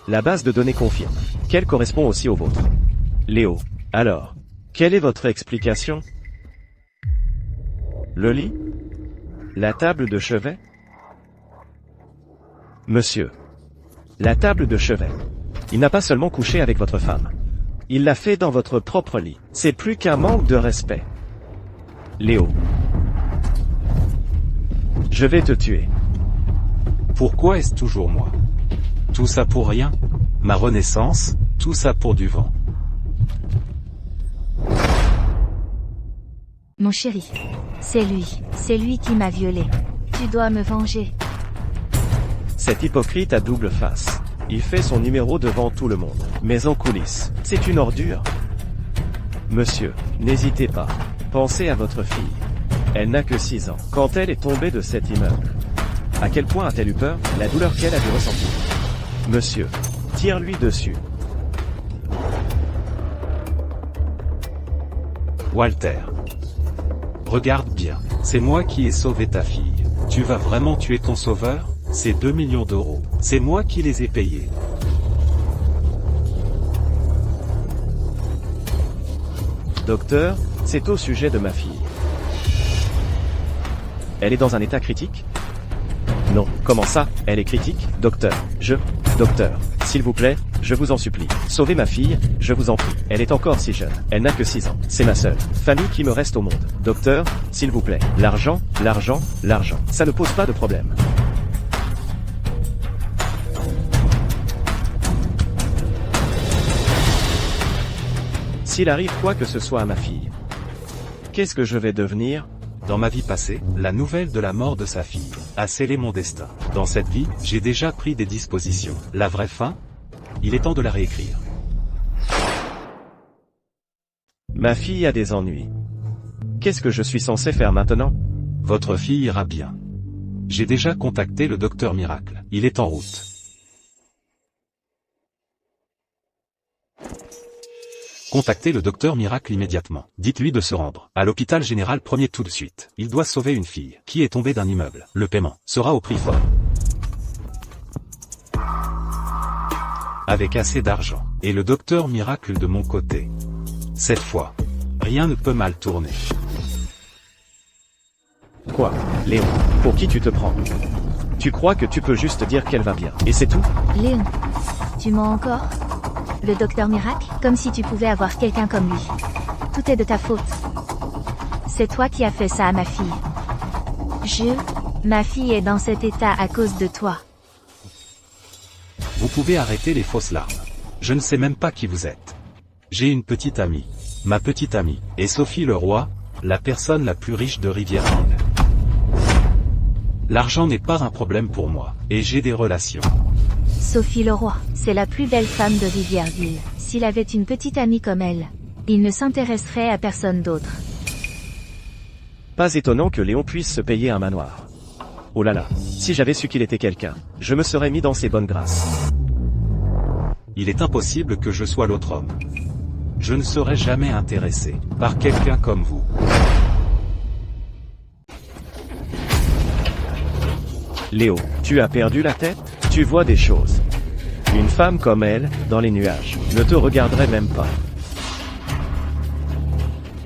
La base de données confirme qu'elle correspond aussi aux vôtres. Léo, alors, quelle est votre explication? Le lit? La table de chevet? Monsieur. La table de chevet. Il n'a pas seulement couché avec votre femme. Il l'a fait dans votre propre lit. C'est plus qu'un manque de respect. Léo. Je vais te tuer. Pourquoi est-ce toujours moi? Tout ça pour rien? Ma renaissance, tout ça pour du vent. Mon chéri, c'est lui qui m'a violée. Tu dois me venger. Cet hypocrite à double face. Il fait son numéro devant tout le monde. Mais en coulisses, c'est une ordure. Monsieur, n'hésitez pas. Pensez à votre fille. Elle n'a que 6 ans. Quand elle est tombée de cet immeuble. À quel point a-t-elle eu peur? La douleur qu'elle a dû ressentir. Monsieur, tire-lui dessus. Walter. Regarde bien, c'est moi qui ai sauvé ta fille. Tu vas vraiment tuer ton sauveur? C'est 2 millions d'euros. C'est moi qui les ai payés. Docteur, c'est au sujet de ma fille. Elle est dans un état critique? Non, comment ça, elle est critique, docteur? Docteur, s'il vous plaît, je vous en supplie, sauvez ma fille, je vous en prie. Elle est encore si jeune, elle n'a que 6 ans. C'est ma seule famille qui me reste au monde. Docteur, s'il vous plaît, l'argent, ça ne pose pas de problème. S'il arrive quoi que ce soit à ma fille, qu'est-ce que je vais devenir? Dans ma vie passée, la nouvelle de la mort de sa fille a scellé mon destin. Dans cette vie, j'ai déjà pris des dispositions. La vraie fin? Il est temps de la réécrire. Ma fille a des ennuis. Qu'est-ce que je suis censé faire maintenant? Votre fille ira bien. J'ai déjà contacté le docteur Miracle. Il est en route. Contactez le docteur Miracle immédiatement. Dites-lui de se rendre à l'hôpital général premier tout de suite. Il doit sauver une fille qui est tombée d'un immeuble. Le paiement sera au prix fort. Avec assez d'argent et le docteur Miracle de mon côté. Cette fois, rien ne peut mal tourner. Quoi, Léon? Pour qui tu te prends? Tu crois que tu peux juste dire qu'elle va bien, et c'est tout? Léon, tu mens encore? Le docteur Miracle? Comme si tu pouvais avoir quelqu'un comme lui. Tout est de ta faute. C'est toi qui as fait ça à ma fille. Ma fille est dans cet état à cause de toi. Vous pouvez arrêter les fausses larmes. Je ne sais même pas qui vous êtes. J'ai une petite amie. Ma petite amie est Sophie Leroy, la personne la plus riche de Rivièreville. L'argent n'est pas un problème pour moi, et j'ai des relations. Sophie Leroy, c'est la plus belle femme de Rivièreville. S'il avait une petite amie comme elle, il ne s'intéresserait à personne d'autre. Pas étonnant que Léon puisse se payer un manoir. Oh là là, si j'avais su qu'il était quelqu'un, je me serais mis dans ses bonnes grâces. Il est impossible que je sois l'autre homme. Je ne serai jamais intéressé par quelqu'un comme vous. Léo, tu as perdu la tête? Tu vois des choses. Une femme comme elle, dans les nuages, ne te regarderait même pas.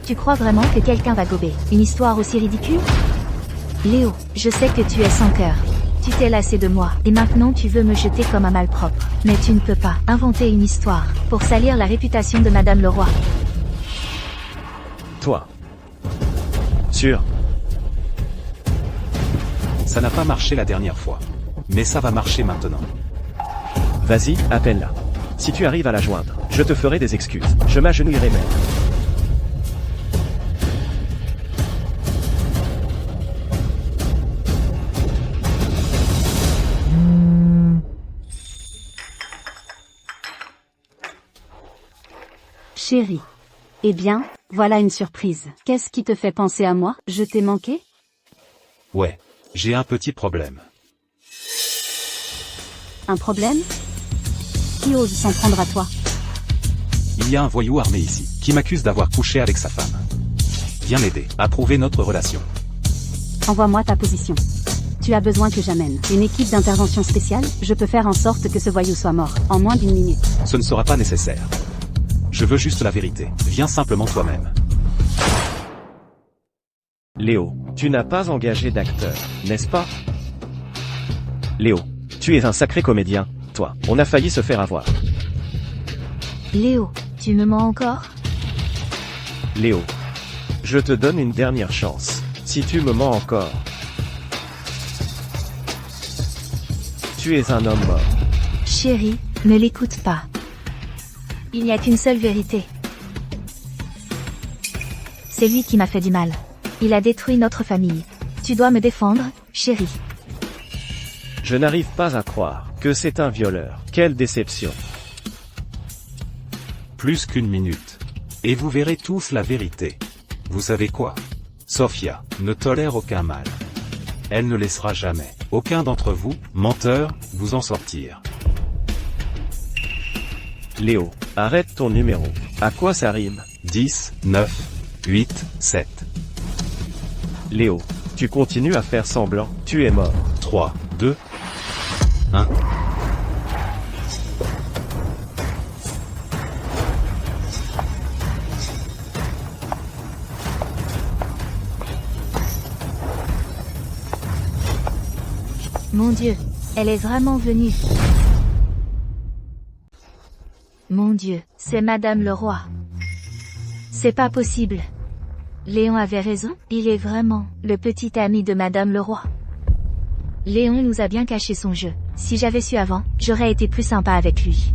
Tu crois vraiment que quelqu'un va gober une histoire aussi ridicule? Léo, je sais que tu es sans cœur. Tu t'es lassé de moi, et maintenant tu veux me jeter comme un malpropre. Mais tu ne peux pas inventer une histoire pour salir la réputation de Madame Leroy. Toi. Sûr? Ça n'a pas marché la dernière fois. Mais ça va marcher maintenant. Vas-y, appelle-la. Si tu arrives à la joindre, je te ferai des excuses. Je m'agenouillerai même. Chérie. Eh bien, voilà une surprise. Qu'est-ce qui te fait penser à moi? Je t'ai manqué? Ouais, j'ai un petit problème. Un problème? Qui ose s'en prendre à toi? Il y a un voyou armé ici, qui m'accuse d'avoir couché avec sa femme. Viens m'aider à prouver notre relation. Envoie-moi ta position. Tu as besoin que j'amène une équipe d'intervention spéciale? Je peux faire en sorte que ce voyou soit mort, en moins d'1 minute. Ce ne sera pas nécessaire. Je veux juste la vérité. Viens simplement toi-même. Léo, tu n'as pas engagé d'acteur, n'est-ce pas? Léo, tu es un sacré comédien, toi. On a failli se faire avoir. Léo, tu me mens encore? Léo, je te donne une dernière chance. Si tu me mens encore, tu es un homme mort. Chérie, ne l'écoute pas. Il n'y a qu'une seule vérité. C'est lui qui m'a fait du mal. Il a détruit notre famille. Tu dois me défendre, chérie. Je n'arrive pas à croire que c'est un violeur. Quelle déception. Plus qu'1 minute. Et vous verrez tous la vérité. Vous savez quoi? Sophia ne tolère aucun mal. Elle ne laissera jamais aucun d'entre vous, menteurs, vous en sortir. Léo, arrête ton numéro. À quoi ça rime? 10, 9, 8, 7, Léo, tu continues à faire semblant, tu es mort. 3, 2, 1. Mon Dieu, elle est vraiment venue. Mon Dieu, c'est Madame le Roi. C'est pas possible. Léon avait raison, il est vraiment le petit ami de Madame le Roi. Léon nous a bien caché son jeu. Si j'avais su avant, j'aurais été plus sympa avec lui.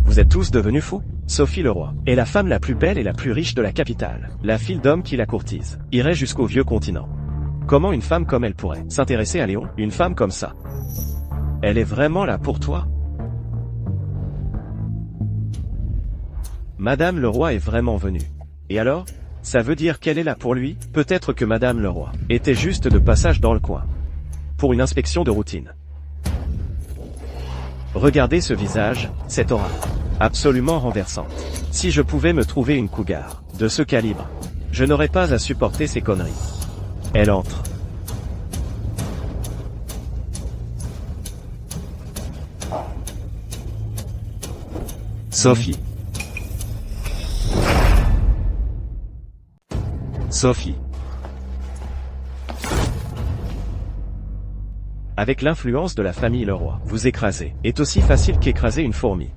Vous êtes tous devenus fous? Sophie Leroy est la femme la plus belle et la plus riche de la capitale. La file d'hommes qui la courtise irait jusqu'au vieux continent. Comment une femme comme elle pourrait s'intéresser à Léon? Une femme comme ça. Elle est vraiment là pour toi? Madame Leroy est vraiment venue. Et alors? Ça veut dire qu'elle est là pour lui? Peut-être que Madame Leroy était juste de passage dans le coin. Pour une inspection de routine. Regardez ce visage, cette aura. Absolument renversante. Si je pouvais me trouver une cougar de ce calibre, je n'aurais pas à supporter ces conneries. Elle entre. Sophie. Sophie. Avec l'influence de la famille Leroy, vous écraser est aussi facile qu'écraser une fourmi.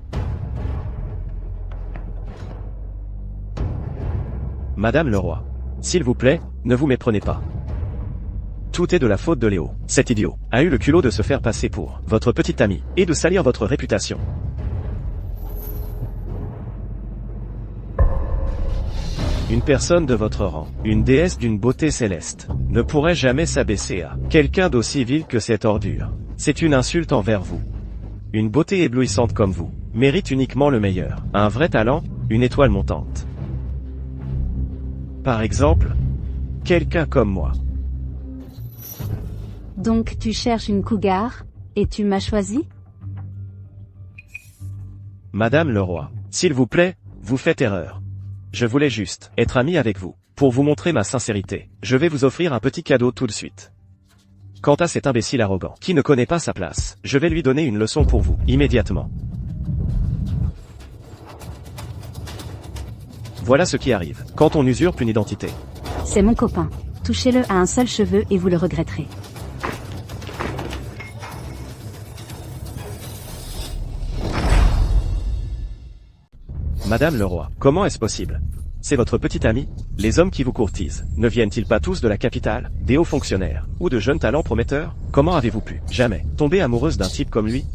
Madame Leroy, s'il vous plaît, ne vous méprenez pas. Tout est de la faute de Léo. Cet idiot a eu le culot de se faire passer pour votre petit ami et de salir votre réputation. Une personne de votre rang, une déesse d'une beauté céleste, ne pourrait jamais s'abaisser à quelqu'un d'aussi vil que cette ordure. C'est une insulte envers vous. Une beauté éblouissante comme vous mérite uniquement le meilleur. Un vrai talent, une étoile montante. Par exemple, quelqu'un comme moi. Donc tu cherches une cougar, et tu m'as choisi? Madame Leroy, s'il vous plaît, vous faites erreur. Je voulais juste être ami avec vous. Pour vous montrer ma sincérité, je vais vous offrir un petit cadeau tout de suite. Quant à cet imbécile arrogant, qui ne connaît pas sa place, je vais lui donner une leçon pour vous, immédiatement. Voilà ce qui arrive, quand on usurpe une identité. C'est mon copain. Touchez-le à un seul cheveu et vous le regretterez. Madame Leroy, comment est-ce possible? C'est votre petit ami? Les hommes qui vous courtisent, ne viennent-ils pas tous de la capitale, des hauts fonctionnaires, ou de jeunes talents prometteurs? Comment avez-vous pu, jamais, tomber amoureuse d'un type comme lui?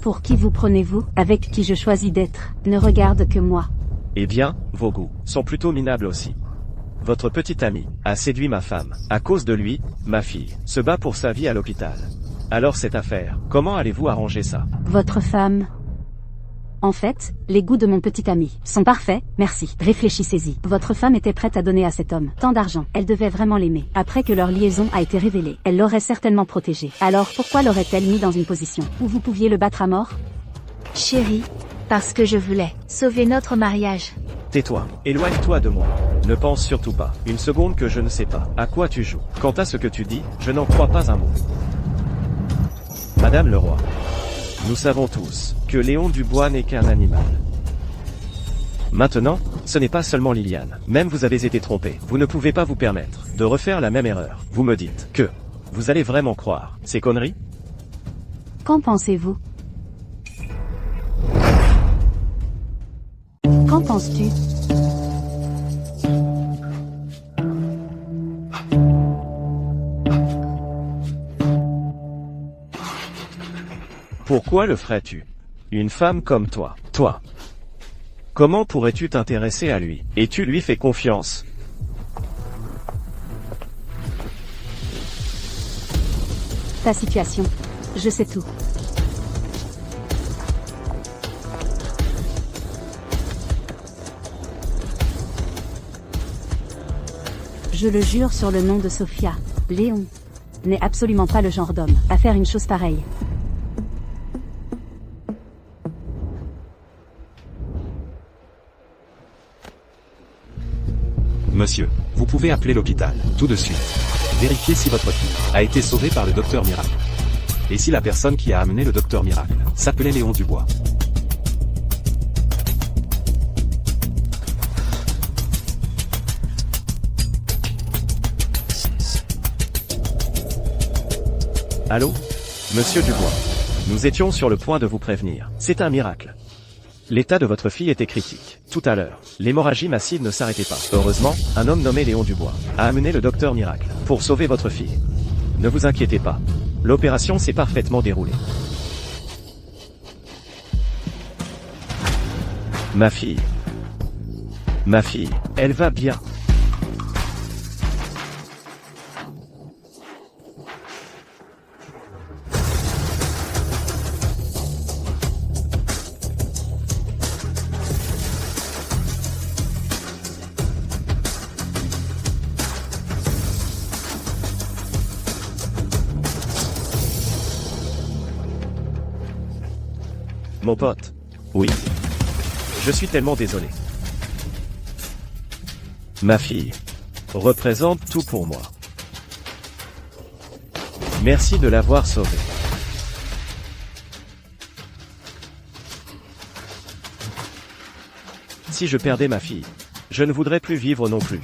Pour qui vous prenez-vous? Avec qui je choisis d'être, ne regarde que moi. Eh bien, vos goûts sont plutôt minables aussi. Votre petit ami a séduit ma femme. À cause de lui, ma fille se bat pour sa vie à l'hôpital. Alors cette affaire, comment allez-vous arranger ça? Votre femme... En fait, les goûts de mon petit ami sont parfaits, merci. Réfléchissez-y. Votre femme était prête à donner à cet homme tant d'argent. Elle devait vraiment l'aimer. Après que leur liaison a été révélée, elle l'aurait certainement protégé. Alors pourquoi l'aurait-elle mis dans une position où vous pouviez le battre à mort? Chérie, parce que je voulais sauver notre mariage. Tais-toi, éloigne-toi de moi. Ne pense surtout pas, une seconde que je ne sais pas à quoi tu joues. Quant à ce que tu dis, je n'en crois pas un mot. Madame Leroy, nous savons tous que Léon Dubois n'est qu'un animal. Maintenant, ce n'est pas seulement Liliane. Même vous avez été trompé. Vous ne pouvez pas vous permettre de refaire la même erreur. Vous me dites que vous allez vraiment croire ces conneries? Qu'en pensez-vous? Qu'en penses-tu? Pourquoi le ferais-tu? Une femme comme toi. Comment pourrais-tu t'intéresser à lui? Et tu lui fais confiance? Ta situation. Je sais tout. Je le jure sur le nom de Sophia, Léon n'est absolument pas le genre d'homme à faire une chose pareille. Monsieur, vous pouvez appeler l'hôpital, tout de suite. Vérifiez si votre fille a été sauvée par le docteur Miracle. Et si la personne qui a amené le docteur Miracle s'appelait Léon Dubois. Allô? Monsieur Dubois. Nous étions sur le point de vous prévenir. C'est un miracle. L'état de votre fille était critique. Tout à l'heure, l'hémorragie massive ne s'arrêtait pas. Heureusement, un homme nommé Léon Dubois a amené le docteur Miracle pour sauver votre fille. Ne vous inquiétez pas. L'opération s'est parfaitement déroulée. Ma fille. Ma fille, elle va bien. Mon pote. Oui. Je suis tellement désolé. Ma fille représente tout pour moi. Merci de l'avoir sauvée. Si je perdais ma fille, je ne voudrais plus vivre non plus.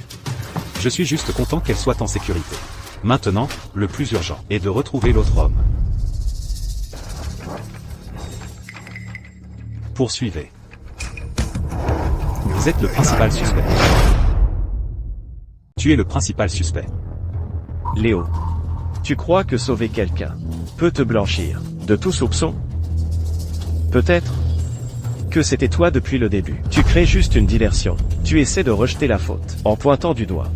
Je suis juste content qu'elle soit en sécurité. Maintenant, le plus urgent est de retrouver l'autre homme. Poursuivez. Vous êtes le principal suspect. Tu es le principal suspect. Léo, tu crois que sauver quelqu'un peut te blanchir de tout soupçon? Peut-être que c'était toi depuis le début. Tu crées juste une diversion. Tu essaies de rejeter la faute en pointant du doigt.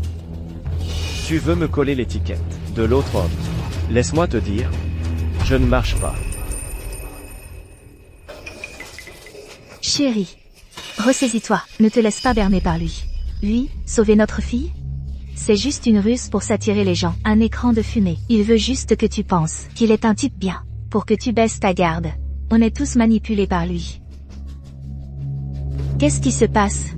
Tu veux me coller l'étiquette de l'autre homme. Laisse-moi te dire, je ne marche pas. Chérie. Ressaisis-toi, ne te laisse pas berner par lui. Lui, sauver notre fille? C'est juste une ruse pour s'attirer les gens, un écran de fumée. Il veut juste que tu penses qu'il est un type bien, pour que tu baisses ta garde. On est tous manipulés par lui. Qu'est-ce qui se passe?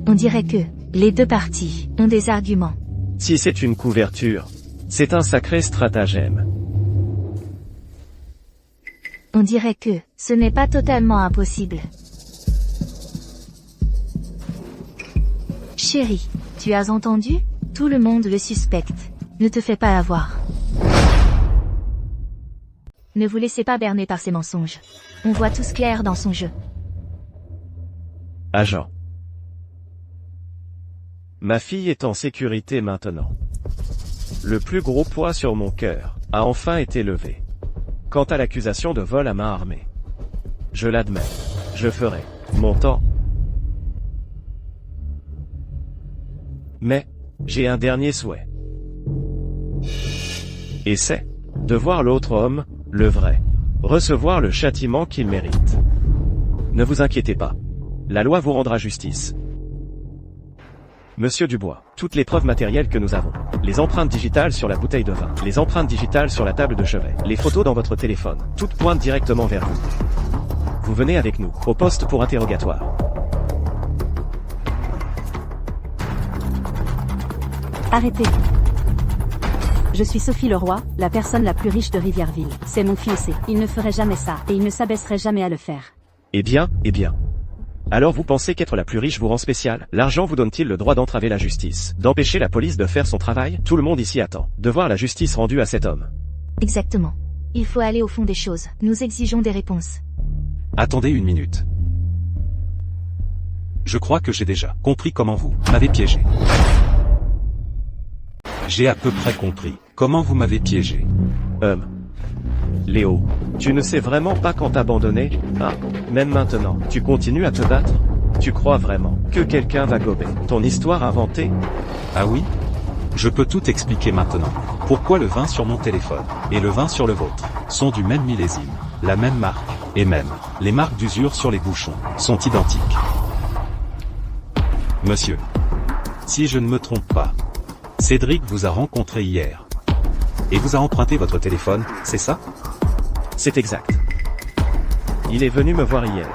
On dirait que les deux parties ont des arguments. Si c'est une couverture, c'est un sacré stratagème. On dirait que ce n'est pas totalement impossible. Chérie, tu as entendu? Tout le monde le suspecte. Ne te fais pas avoir. Ne vous laissez pas berner par ses mensonges. On voit tous clair dans son jeu. Agent. Ma fille est en sécurité maintenant. Le plus gros poids sur mon cœur a enfin été levé. Quant à l'accusation de vol à main armée, je l'admets. Je ferai mon temps. Mais, j'ai un dernier souhait. Et c'est de voir l'autre homme, le vrai, recevoir le châtiment qu'il mérite. Ne vous inquiétez pas. La loi vous rendra justice. Monsieur Dubois, toutes les preuves matérielles que nous avons, les empreintes digitales sur la bouteille de vin, les empreintes digitales sur la table de chevet, les photos dans votre téléphone, toutes pointent directement vers vous. Vous venez avec nous, au poste pour interrogatoire. Arrêtez. Je suis Sophie Leroy, la personne la plus riche de Rivièreville. C'est mon fiancé. Il ne ferait jamais ça, et il ne s'abaisserait jamais à le faire. Eh bien. Alors vous pensez qu'être la plus riche vous rend spécial? L'argent vous donne-t-il le droit d'entraver la justice, d'empêcher la police de faire son travail? Tout le monde ici attend de voir la justice rendue à cet homme. Exactement. Il faut aller au fond des choses. Nous exigeons des réponses. Attendez une minute. Je crois que j'ai déjà compris comment vous m'avez piégé. J'ai à peu près compris comment vous m'avez piégé. Léo, tu ne sais vraiment pas quand t'abandonner? Ah, même maintenant, tu continues à te battre? Tu crois vraiment que quelqu'un va gober ton histoire inventée? Ah oui? Je peux tout expliquer maintenant. Pourquoi le vin sur mon téléphone et le vin sur le vôtre sont du même millésime, la même marque, et même les marques d'usure sur les bouchons sont identiques. Monsieur, si je ne me trompe pas, Cédric vous a rencontré hier et vous a emprunté votre téléphone, c'est ça? C'est exact. Il est venu me voir hier.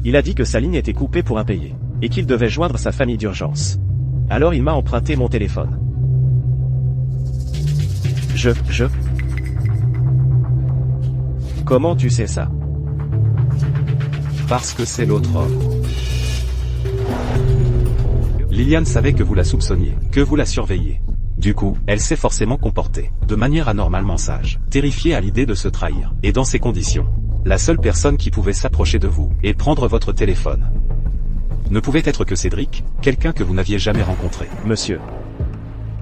Il a dit que sa ligne était coupée pour impayé, et qu'il devait joindre sa famille d'urgence. Alors il m'a emprunté mon téléphone. Comment tu sais ça? Parce que c'est l'autre homme. Liliane savait que vous la soupçonniez, que vous la surveilliez. Du coup, elle s'est forcément comportée, de manière anormalement sage, terrifiée à l'idée de se trahir. Et dans ces conditions, la seule personne qui pouvait s'approcher de vous, et prendre votre téléphone, ne pouvait être que Cédric, quelqu'un que vous n'aviez jamais rencontré. Monsieur,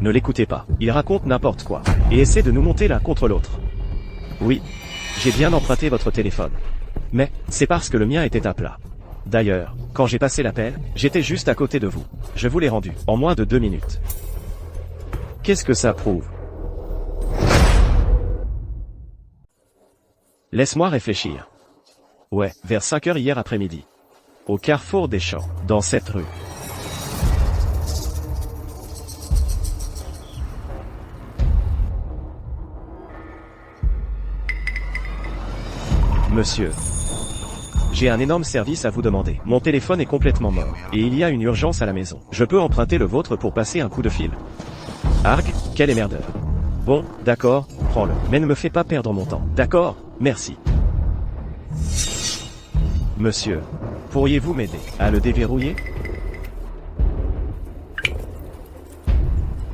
ne l'écoutez pas. Il raconte n'importe quoi, et essaie de nous monter l'un contre l'autre. Oui, j'ai bien emprunté votre téléphone. Mais, c'est parce que le mien était à plat. D'ailleurs, quand j'ai passé l'appel, j'étais juste à côté de vous. Je vous l'ai rendu, en moins de 2 minutes. Qu'est-ce que ça prouve? Laisse-moi réfléchir. Ouais, vers 5 heures hier après-midi. Au carrefour des Champs, dans cette rue. Monsieur, j'ai un énorme service à vous demander. Mon téléphone est complètement mort, et il y a une urgence à la maison. Je peux emprunter le vôtre pour passer un coup de fil? Arg, quel émerdeur. Bon, d'accord, prends-le. Mais ne me fais pas perdre mon temps. D'accord, merci. Monsieur, pourriez-vous m'aider à le déverrouiller?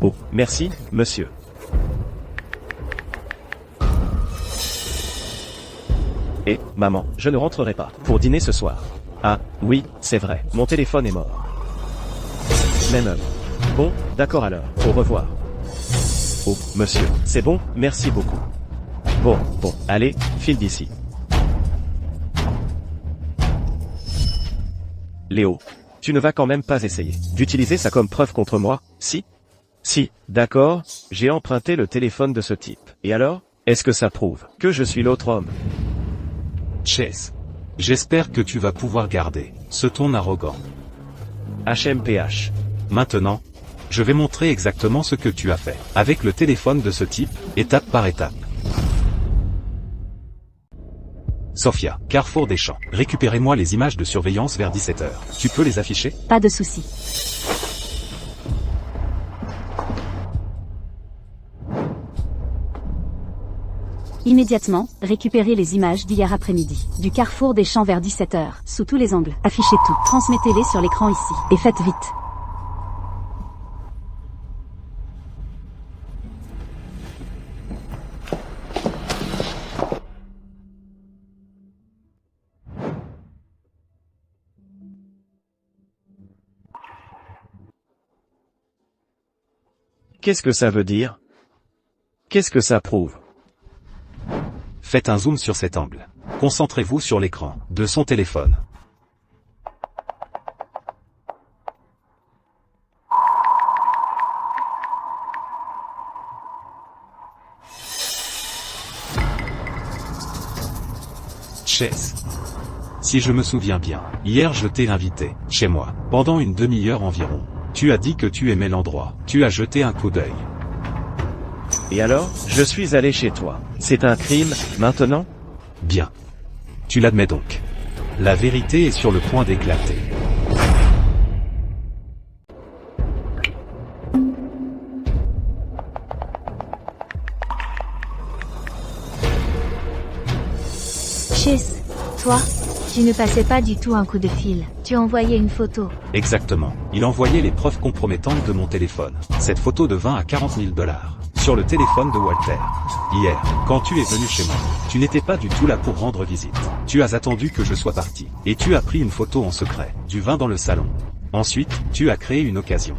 Oh, merci, monsieur. Et, maman, je ne rentrerai pas pour dîner ce soir. Ah, oui, c'est vrai, mon téléphone est mort. Même heure. Bon, d'accord alors, au revoir. Oh, monsieur, c'est bon, merci beaucoup. Bon, allez, file d'ici. Léo, tu ne vas quand même pas essayer d'utiliser ça comme preuve contre moi, si? Si, d'accord, j'ai emprunté le téléphone de ce type. Et alors, est-ce que ça prouve que je suis l'autre homme? Chase, j'espère que tu vas pouvoir garder ce ton arrogant. HMPH. Maintenant, je vais montrer exactement ce que tu as fait avec le téléphone de ce type, étape par étape. Sophia, Carrefour des Champs. Récupérez-moi les images de surveillance vers 17 h. Tu peux les afficher? Pas de souci. Immédiatement, récupérez les images d'hier après-midi, du Carrefour des Champs vers 17 h, sous tous les angles. Affichez tout, transmettez-les sur l'écran ici, et faites vite. Qu'est-ce que ça veut dire? Qu'est-ce que ça prouve? Faites un zoom sur cet angle. Concentrez-vous sur l'écran de son téléphone. Chase. Si je me souviens bien, hier je t'ai invité chez moi, pendant une demi-heure environ. Tu as dit que tu aimais l'endroit. Tu as jeté un coup d'œil. Et alors, je suis allé chez toi. C'est un crime, maintenant? Bien. Tu l'admets donc. La vérité est sur le point d'éclater. Chase, toi, tu ne passais pas du tout un coup de fil. Tu envoyais une photo. Exactement. Il envoyait les preuves compromettantes de mon téléphone. Cette photo de 20 à 40 000 $. Sur le téléphone de Walter. Hier, quand tu es venu chez moi, tu n'étais pas du tout là pour rendre visite. Tu as attendu que je sois parti. Et tu as pris une photo en secret, du vin dans le salon. Ensuite, tu as créé une occasion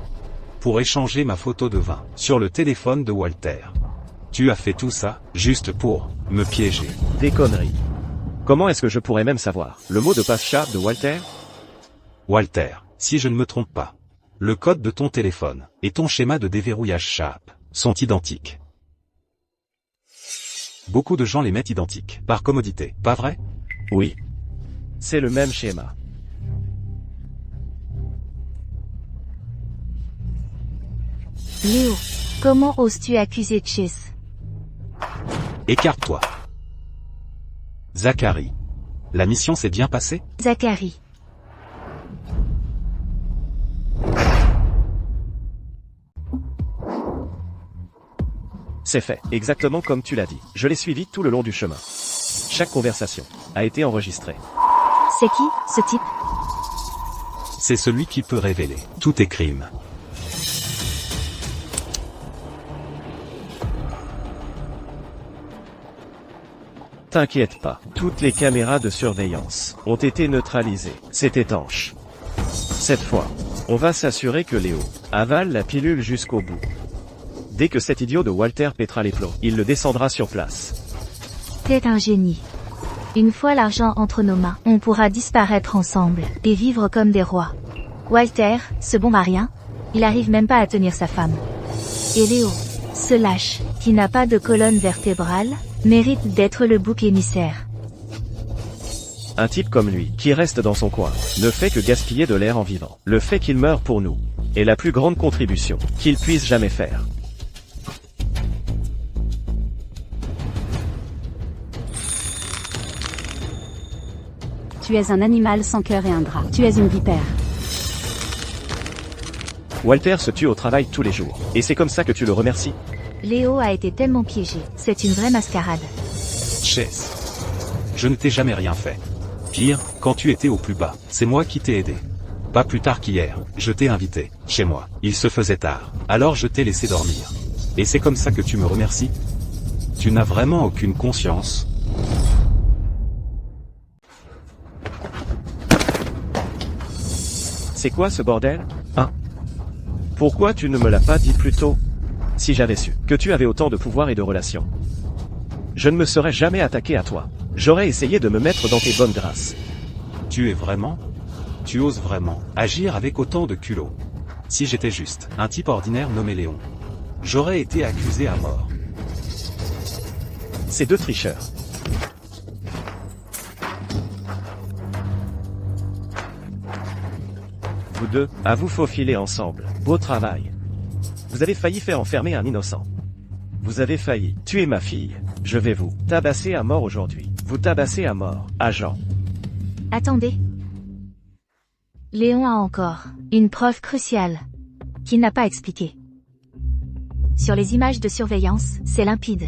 pour échanger ma photo de vin sur le téléphone de Walter. Tu as fait tout ça, juste pour me piéger. Des conneries. Comment est-ce que je pourrais même savoir le mot de passe chat de Walter? Walter, si je ne me trompe pas, le code de ton téléphone et ton schéma de déverrouillage SHAP sont identiques. Beaucoup de gens les mettent identiques, par commodité, pas vrai? Oui. C'est le même schéma. Léo, comment oses-tu accuser Chase? Écarte-toi. Zachary. La mission s'est bien passée? Zachary. C'est fait, exactement comme tu l'as dit. Je l'ai suivi tout le long du chemin. Chaque conversation a été enregistrée. C'est qui, ce type? C'est celui qui peut révéler tous tes crimes. T'inquiète pas, toutes les caméras de surveillance ont été neutralisées. C'est étanche. Cette fois, on va s'assurer que Léo avale la pilule jusqu'au bout. Dès que cet idiot de Walter pètera les plombs, il le descendra sur place. T'es un génie. Une fois l'argent entre nos mains, on pourra disparaître ensemble et vivre comme des rois. Walter, ce bon marien, il arrive même pas à tenir sa femme. Et Léo, ce lâche, qui n'a pas de colonne vertébrale, mérite d'être le bouc émissaire. Un type comme lui, qui reste dans son coin, ne fait que gaspiller de l'air en vivant. Le fait qu'il meure pour nous est la plus grande contribution qu'il puisse jamais faire. Tu es un animal sans cœur et un drap. Tu es une vipère. Walter se tue au travail tous les jours. Et c'est comme ça que tu le remercies? Léo a été tellement piégé, c'est une vraie mascarade. Chess. Je ne t'ai jamais rien fait. Pire, quand tu étais au plus bas, c'est moi qui t'ai aidé. Pas plus tard qu'hier, je t'ai invité, chez moi. Il se faisait tard, alors je t'ai laissé dormir. Et c'est comme ça que tu me remercies? Tu n'as vraiment aucune conscience. C'est quoi ce bordel? Hein? Pourquoi tu ne me l'as pas dit plus tôt? Si j'avais su que tu avais autant de pouvoir et de relations, je ne me serais jamais attaqué à toi. J'aurais essayé de me mettre dans tes bonnes grâces. Tu oses vraiment agir avec autant de culot. Si j'étais juste un type ordinaire nommé Léon, j'aurais été accusé à mort. Ces deux tricheurs. Vous deux, à vous faufiler ensemble. Beau travail. Vous avez failli faire enfermer un innocent. Vous avez failli tuer ma fille. Je vais vous tabasser à mort aujourd'hui. Vous tabasser à mort, agent. Attendez. Léon a encore une preuve cruciale qu'il n'a pas expliquée. Sur les images de surveillance, c'est limpide.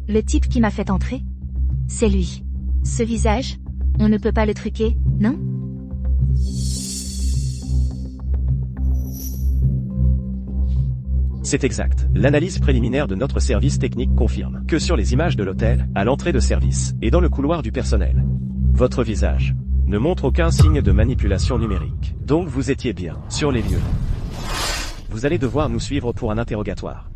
Le type qui m'a fait entrer, c'est lui. Ce visage, on ne peut pas le truquer, non? C'est exact. L'analyse préliminaire de notre service technique confirme que sur les images de l'hôtel, à l'entrée de service, et dans le couloir du personnel, votre visage ne montre aucun signe de manipulation numérique. Donc vous étiez bien sur les lieux. Vous allez devoir nous suivre pour un interrogatoire.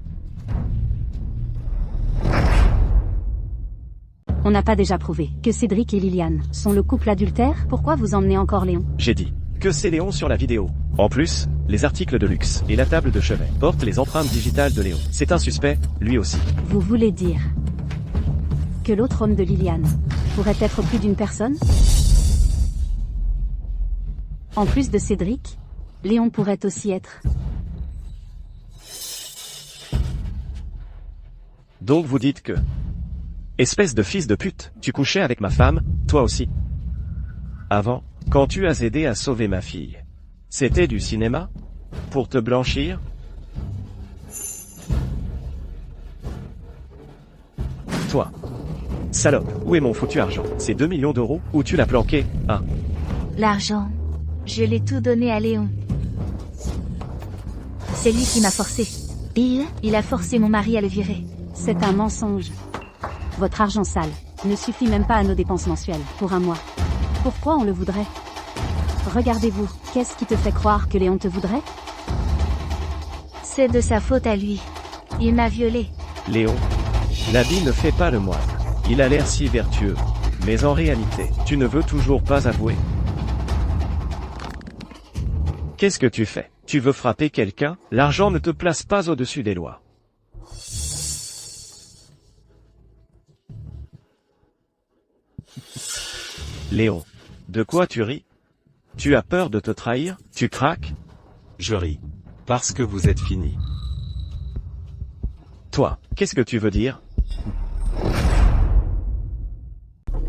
On n'a pas déjà prouvé que Cédric et Liliane sont le couple adultère? Pourquoi vous emmenez encore Léon? J'ai dit que c'est Léon sur la vidéo. En plus, les articles de luxe et la table de chevet portent les empreintes digitales de Léon. C'est un suspect, lui aussi. Vous voulez dire que l'autre homme de Liliane pourrait être plus d'une personne? En plus de Cédric, Léon pourrait aussi être... Donc vous dites que... Espèce de fils de pute, tu couchais avec ma femme, toi aussi. Avant, quand tu as aidé à sauver ma fille, c'était du cinéma? Pour te blanchir? Toi. Salope, où est mon foutu argent? C'est 2 millions d'euros? Où tu l'as planqué, hein? L'argent. Je l'ai tout donné à Léon. C'est lui qui m'a forcé. Il a forcé mon mari à le virer. C'est un mensonge. Votre argent sale ne suffit même pas à nos dépenses mensuelles pour un mois. Pourquoi on le voudrait? Regardez-vous, qu'est-ce qui te fait croire que Léon te voudrait? C'est de sa faute à lui. Il m'a violée. Léon, l'habit ne fait pas le moine. Il a l'air si vertueux. Mais en réalité, tu ne veux toujours pas avouer. Qu'est-ce que tu fais? Tu veux frapper quelqu'un? L'argent ne te place pas au-dessus des lois. Léon, de quoi tu ris? Tu as peur de te trahir? Tu craques? Je ris. Parce que vous êtes fini. Toi, qu'est-ce que tu veux dire?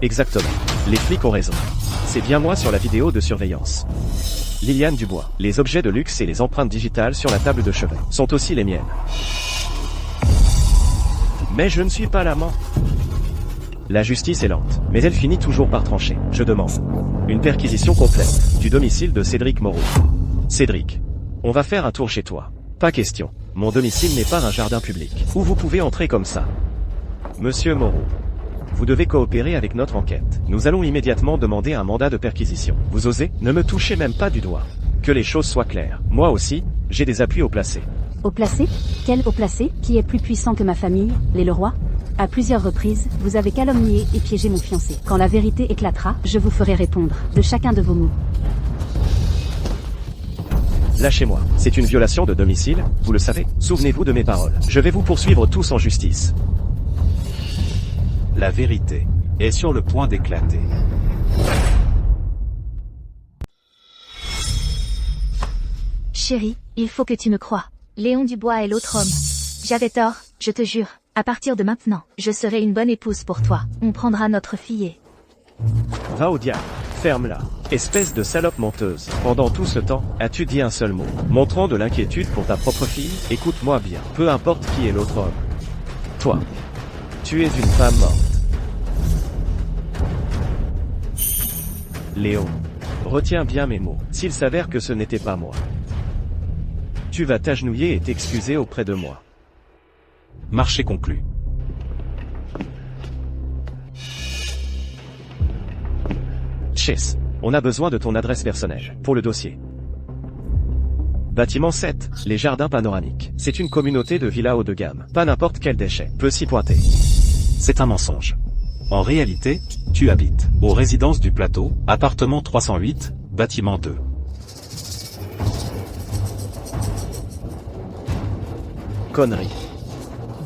Exactement. Les flics ont raison. C'est bien moi sur la vidéo de surveillance. Liliane Dubois. Les objets de luxe et les empreintes digitales sur la table de chevet sont aussi les miennes. Mais je ne suis pas l'amant. La justice est lente, mais elle finit toujours par trancher. Je demande une perquisition complète du domicile de Cédric Moreau. Cédric, on va faire un tour chez toi. Pas question. Mon domicile n'est pas un jardin public, où vous pouvez entrer comme ça. Monsieur Moreau, vous devez coopérer avec notre enquête. Nous allons immédiatement demander un mandat de perquisition. Vous osez? Ne me touchez même pas du doigt. Que les choses soient claires. Moi aussi, j'ai des appuis haut placés. Haut placé? Quel haut placé? Qui est plus puissant que ma famille, les Leroy? À plusieurs reprises, vous avez calomnié et piégé mon fiancé. Quand la vérité éclatera, je vous ferai répondre de chacun de vos mots. Lâchez-moi. C'est une violation de domicile, vous le savez. Souvenez-vous de mes paroles. Je vais vous poursuivre tous en justice. La vérité est sur le point d'éclater. Chérie, il faut que tu me crois. Léon Dubois est l'autre homme. J'avais tort, je te jure. À partir de maintenant, je serai une bonne épouse pour toi. On prendra notre fille. Va au diable. Ferme-la. Espèce de salope menteuse. Pendant tout ce temps, as-tu dit un seul mot? Montrant de l'inquiétude pour ta propre fille? Écoute-moi bien. Peu importe qui est l'autre homme. Toi. Tu es une femme morte. Léon. Retiens bien mes mots. S'il s'avère que ce n'était pas moi, tu vas t'agenouiller et t'excuser auprès de moi. Marché conclu. Chess, on a besoin de ton adresse personnelle pour le dossier. Bâtiment 7, les jardins panoramiques. C'est une communauté de villas haut de gamme. Pas n'importe quel déchet peut s'y pointer. C'est un mensonge. En réalité, tu habites aux résidences du plateau, appartement 308, bâtiment 2. Connerie.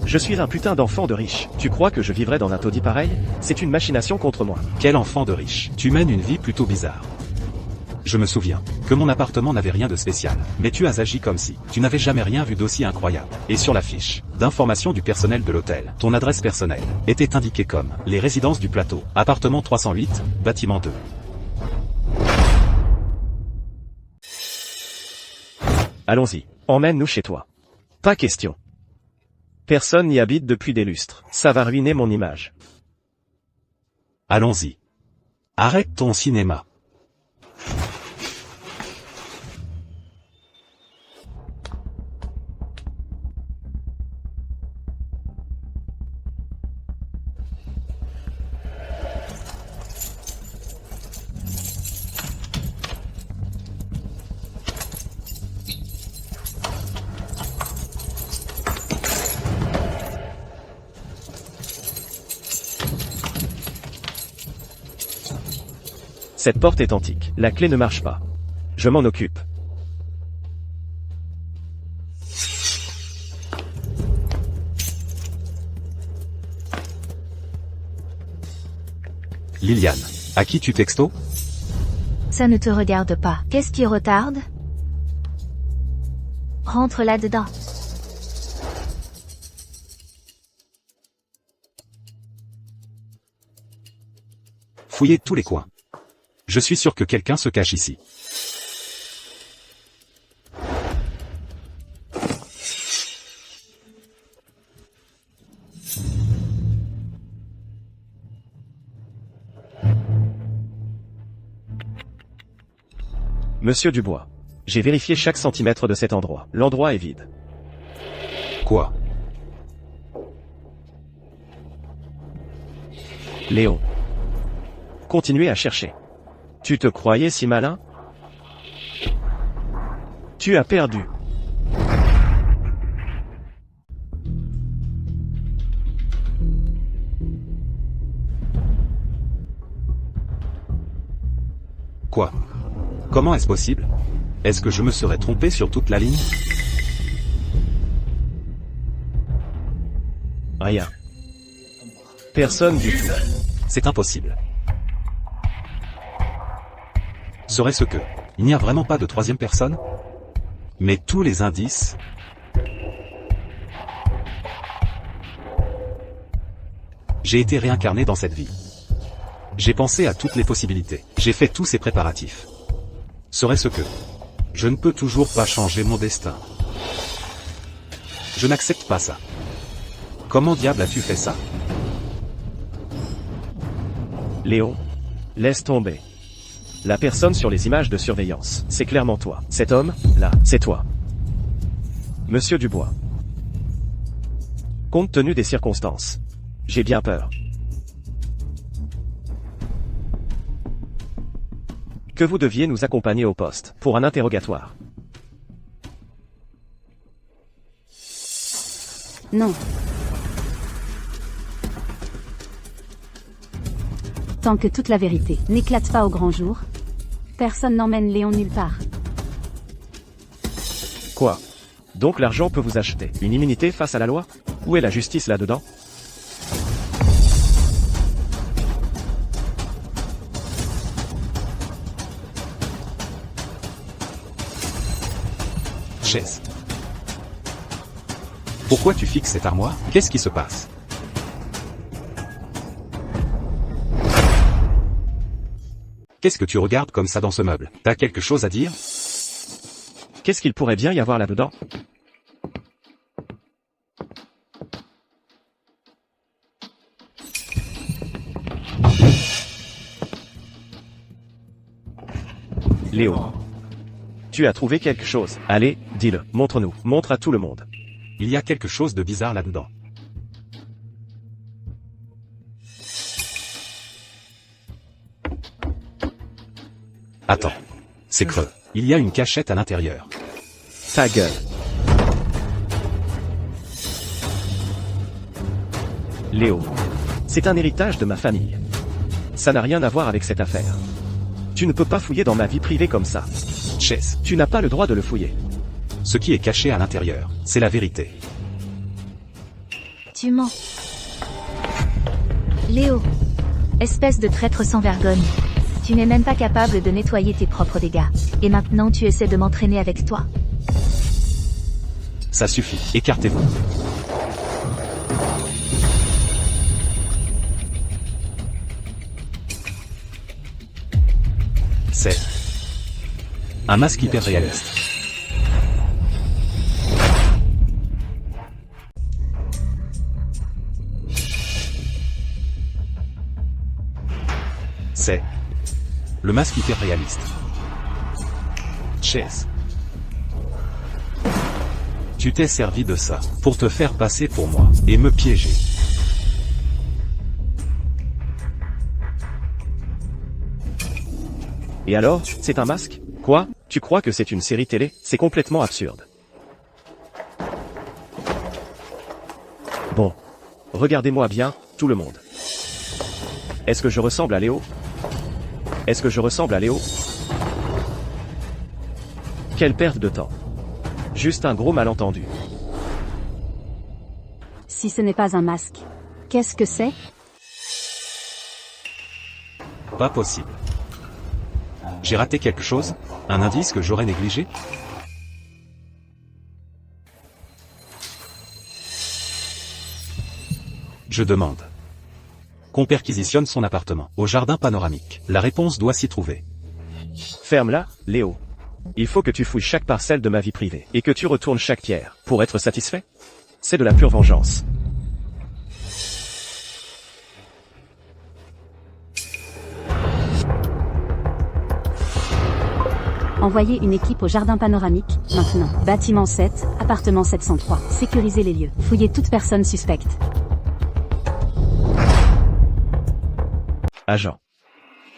Je suis un putain d'enfant de riche. Tu crois que je vivrais dans un taudis pareil? C'est une machination contre moi. Quel enfant de riche. Tu mènes une vie plutôt bizarre. Je me souviens que mon appartement n'avait rien de spécial, mais tu as agi comme si tu n'avais jamais rien vu d'aussi incroyable. Et sur la fiche d'information du personnel de l'hôtel, ton adresse personnelle était indiquée comme les résidences du plateau, appartement 308, bâtiment 2. Allons-y, emmène-nous chez toi. Pas question. Personne n'y habite depuis des lustres. Ça va ruiner mon image. Allons-y. Arrête ton cinéma. Cette porte est antique. La clé ne marche pas. Je m'en occupe. Liliane, à qui tu textos? Ça ne te regarde pas. Qu'est-ce qui retarde? Rentre là-dedans. Fouillez tous les coins. Je suis sûr que quelqu'un se cache ici. Monsieur Dubois. J'ai vérifié chaque centimètre de cet endroit. L'endroit est vide. Quoi? Léon. Continuez à chercher. Tu te croyais si malin? Tu as perdu. Quoi? Comment est-ce possible? Est-ce que je me serais trompé sur toute la ligne? Rien. Personne du tout. C'est impossible. Serait-ce que il n'y a vraiment pas de troisième personne? Mais tous les indices... J'ai été réincarné dans cette vie. J'ai pensé à toutes les possibilités. J'ai fait tous ces préparatifs. Serait-ce que je ne peux toujours pas changer mon destin? Je n'accepte pas ça. Comment diable as-tu fait ça? Léo, laisse tomber. La personne sur les images de surveillance, c'est clairement toi. Cet homme, là, c'est toi. Monsieur Dubois. Compte tenu des circonstances, j'ai bien peur. Que vous deviez nous accompagner au poste, pour un interrogatoire. Non. Tant que toute la vérité n'éclate pas au grand jour, personne n'emmène Léon nulle part. Quoi? Donc l'argent peut vous acheter une immunité face à la loi? Où est la justice là-dedans? Chaise. Pourquoi tu fixes cette armoire? Qu'est-ce qui se passe? Qu'est-ce que tu regardes comme ça dans ce meuble? T'as quelque chose à dire? Qu'est-ce qu'il pourrait bien y avoir là-dedans? Léo. Tu as trouvé quelque chose. Allez, dis-le, montre-nous, montre à tout le monde. Il y a quelque chose de bizarre là-dedans. Attends. C'est creux. Il y a une cachette à l'intérieur. Ta gueule. Léo. C'est un héritage de ma famille. Ça n'a rien à voir avec cette affaire. Tu ne peux pas fouiller dans ma vie privée comme ça. Chess. Tu n'as pas le droit de le fouiller. Ce qui est caché à l'intérieur, c'est la vérité. Tu mens. Léo. Espèce de traître sans vergogne. Tu n'es même pas capable de nettoyer tes propres dégâts. Et maintenant tu essaies de m'entraîner avec toi. Ça suffit, écartez-vous. C'est un masque hyper réaliste. C'est le masque hyper réaliste. Chess. Tu t'es servi de ça pour te faire passer pour moi et me piéger. Et alors, c'est un masque? Quoi? Tu crois que c'est une série télé? C'est complètement absurde. Bon. Regardez-moi bien, tout le monde. Est-ce que je ressemble à Léo? Est-ce que je ressemble à Léo? Quelle perte de temps. Juste un gros malentendu. Si ce n'est pas un masque, qu'est-ce que c'est? Pas possible. J'ai raté quelque chose? Un indice que j'aurais négligé? Je demande qu'on perquisitionne son appartement au jardin panoramique. La réponse doit s'y trouver. Ferme-la, Léo. Il faut que tu fouilles chaque parcelle de ma vie privée, et que tu retournes chaque pierre, pour être satisfait? C'est de la pure vengeance. Envoyez une équipe au jardin panoramique, maintenant. Bâtiment 7, appartement 703. Sécurisez les lieux. Fouillez toute personne suspecte. Agent.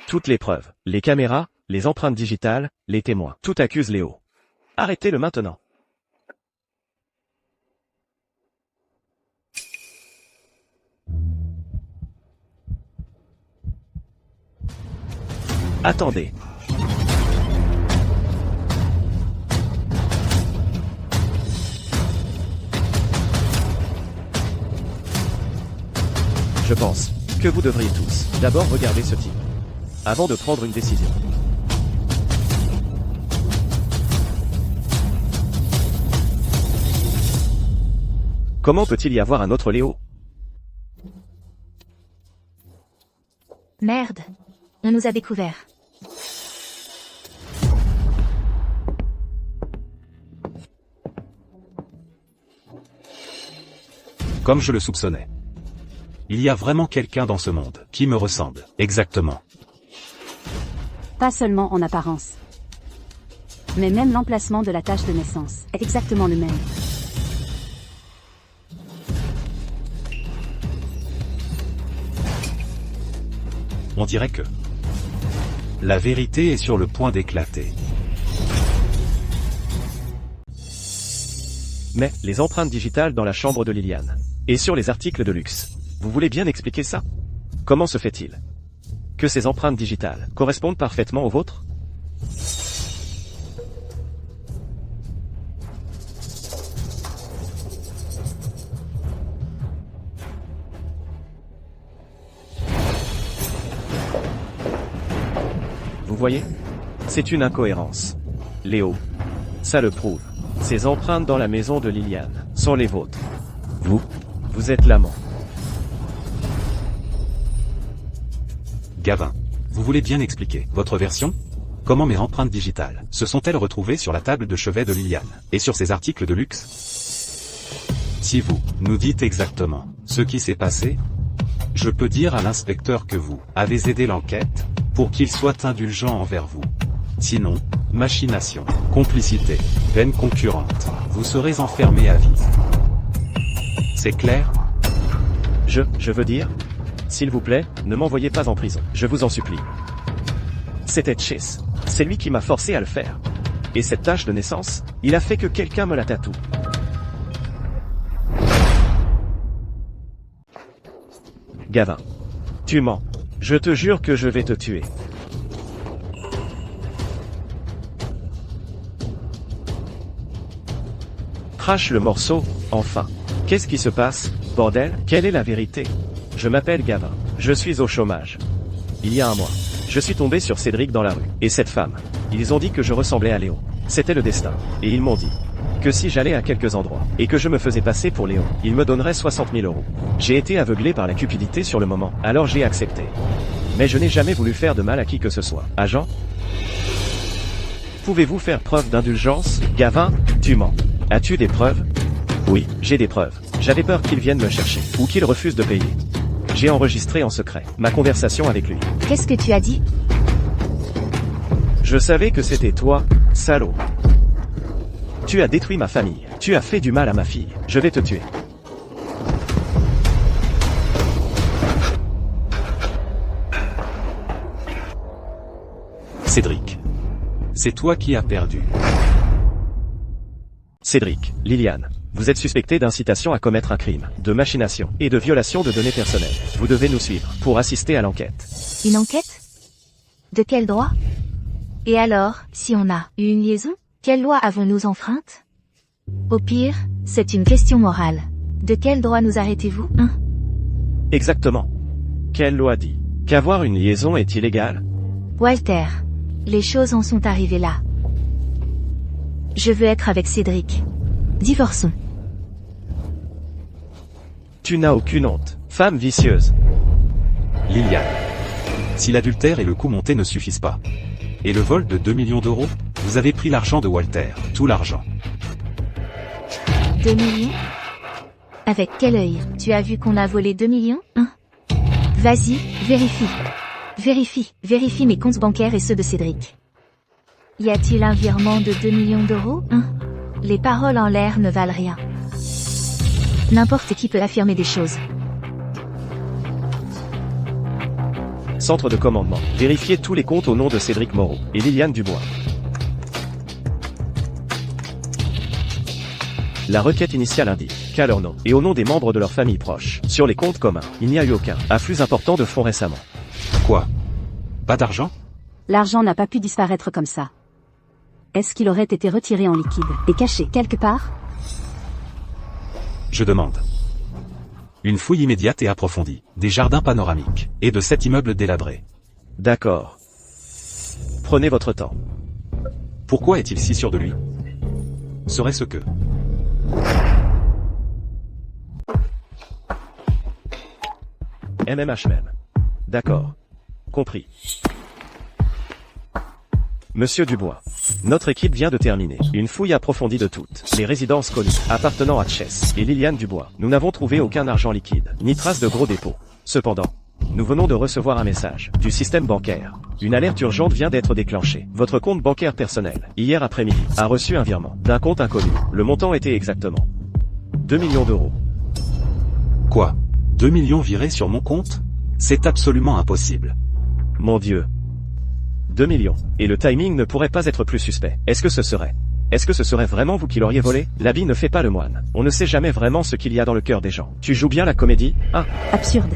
Toutes les preuves, les caméras, les empreintes digitales, les témoins, tout accuse Léo. Arrêtez-le maintenant. Attendez. Je pense que vous devriez tous d'abord regarder ce type avant de prendre une décision. Comment peut-il y avoir un autre Léo? Merde. On nous a découverts. Comme je le soupçonnais. Il y a vraiment quelqu'un dans ce monde qui me ressemble, exactement. Pas seulement en apparence. Mais même l'emplacement de la tache de naissance est exactement le même. On dirait que la vérité est sur le point d'éclater. Mais, les empreintes digitales dans la chambre de Liliane. Et sur les articles de luxe. Vous voulez bien expliquer ça? Comment se fait-il que ces empreintes digitales correspondent parfaitement aux vôtres? Vous voyez? C'est une incohérence. Léo. Ça le prouve. Ces empreintes dans la maison de Liliane sont les vôtres. Vous êtes l'amant. Gavin, vous voulez bien expliquer votre version? Comment mes empreintes digitales se sont-elles retrouvées sur la table de chevet de Liliane, et sur ses articles de luxe? Si vous nous dites exactement ce qui s'est passé, je peux dire à l'inspecteur que vous avez aidé l'enquête, pour qu'il soit indulgent envers vous. Sinon, machination, complicité, peine concurrente, vous serez enfermé à vie. C'est clair? Je veux dire? S'il vous plaît, ne m'envoyez pas en prison, je vous en supplie. C'était Chase. C'est lui qui m'a forcé à le faire. Et cette tache de naissance, il a fait que quelqu'un me la tatoue. Gavin. Tu mens. Je te jure que je vais te tuer. Crache le morceau, enfin. Qu'est-ce qui se passe, bordel? Quelle est la vérité? Je m'appelle Gavin. Je suis au chômage. Il y a un mois, je suis tombé sur Cédric dans la rue. Et cette femme. Ils ont dit que je ressemblais à Léo. C'était le destin. Et ils m'ont dit que si j'allais à quelques endroits, et que je me faisais passer pour Léo, ils me donneraient 60 000 €. J'ai été aveuglé par la cupidité sur le moment, alors j'ai accepté. Mais je n'ai jamais voulu faire de mal à qui que ce soit. Agent? Pouvez-vous faire preuve d'indulgence? Gavin, tu mens. As-tu des preuves? Oui, j'ai des preuves. J'avais peur qu'il vienne me chercher, ou qu'il refuse de payer. J'ai enregistré en secret ma conversation avec lui. Qu'est-ce que tu as dit? Je savais que c'était toi, salaud. Tu as détruit ma famille. Tu as fait du mal à ma fille. Je vais te tuer. Cédric. C'est toi qui as perdu. Cédric, Liliane, vous êtes suspecté d'incitation à commettre un crime, de machination et de violation de données personnelles. Vous devez nous suivre pour assister à l'enquête. Une enquête? De quel droit? Et alors, si on a eu une liaison, quelle loi avons-nous enfreinte? Au pire, c'est une question morale. De quel droit nous arrêtez-vous, hein? Exactement. Quelle loi dit qu'avoir une liaison est illégal? Walter, les choses en sont arrivées là. Je veux être avec Cédric. Divorçons. Tu n'as aucune honte, femme vicieuse. Liliane. Si l'adultère et le coup monté ne suffisent pas. Et le vol de 2 millions d'euros? Vous avez pris l'argent de Walter, tout l'argent. 2 millions? Avec quel œil? Tu as vu qu'on a volé 2 millions, hein? Vas-y, vérifie. Vérifie mes comptes bancaires et ceux de Cédric. Y a-t-il un virement de 2 millions d'euros, hein? Les paroles en l'air ne valent rien. N'importe qui peut affirmer des choses. Centre de commandement. Vérifiez tous les comptes au nom de Cédric Moreau et Liliane Dubois. La requête initiale indique qu'à leur nom et au nom des membres de leur famille proche, sur les comptes communs, il n'y a eu aucun afflux important de fonds récemment. Quoi? Pas d'argent? L'argent n'a pas pu disparaître comme ça. Est-ce qu'il aurait été retiré en liquide et caché quelque part? Je demande. Une fouille immédiate et approfondie, des jardins panoramiques, et de 7 immeubles délabrés. D'accord. Prenez votre temps. Pourquoi est-il si sûr de lui? Serait-ce que... MMH même. D'accord. Compris. Monsieur Dubois. Notre équipe vient de terminer une fouille approfondie de toutes les résidences connues appartenant à Chess et Liliane Dubois. Nous n'avons trouvé aucun argent liquide, ni trace de gros dépôts. Cependant, nous venons de recevoir un message du système bancaire. Une alerte urgente vient d'être déclenchée. Votre compte bancaire personnel, hier après-midi, a reçu un virement d'un compte inconnu. Le montant était exactement 2 millions d'euros. Quoi? 2 millions virés sur mon compte? C'est absolument impossible. Mon Dieu. 2 millions. Et le timing ne pourrait pas être plus suspect. Est-ce que ce serait vraiment vous qui l'auriez volé? L'habit ne fait pas le moine. On ne sait jamais vraiment ce qu'il y a dans le cœur des gens. Tu joues bien la comédie, hein? Absurde.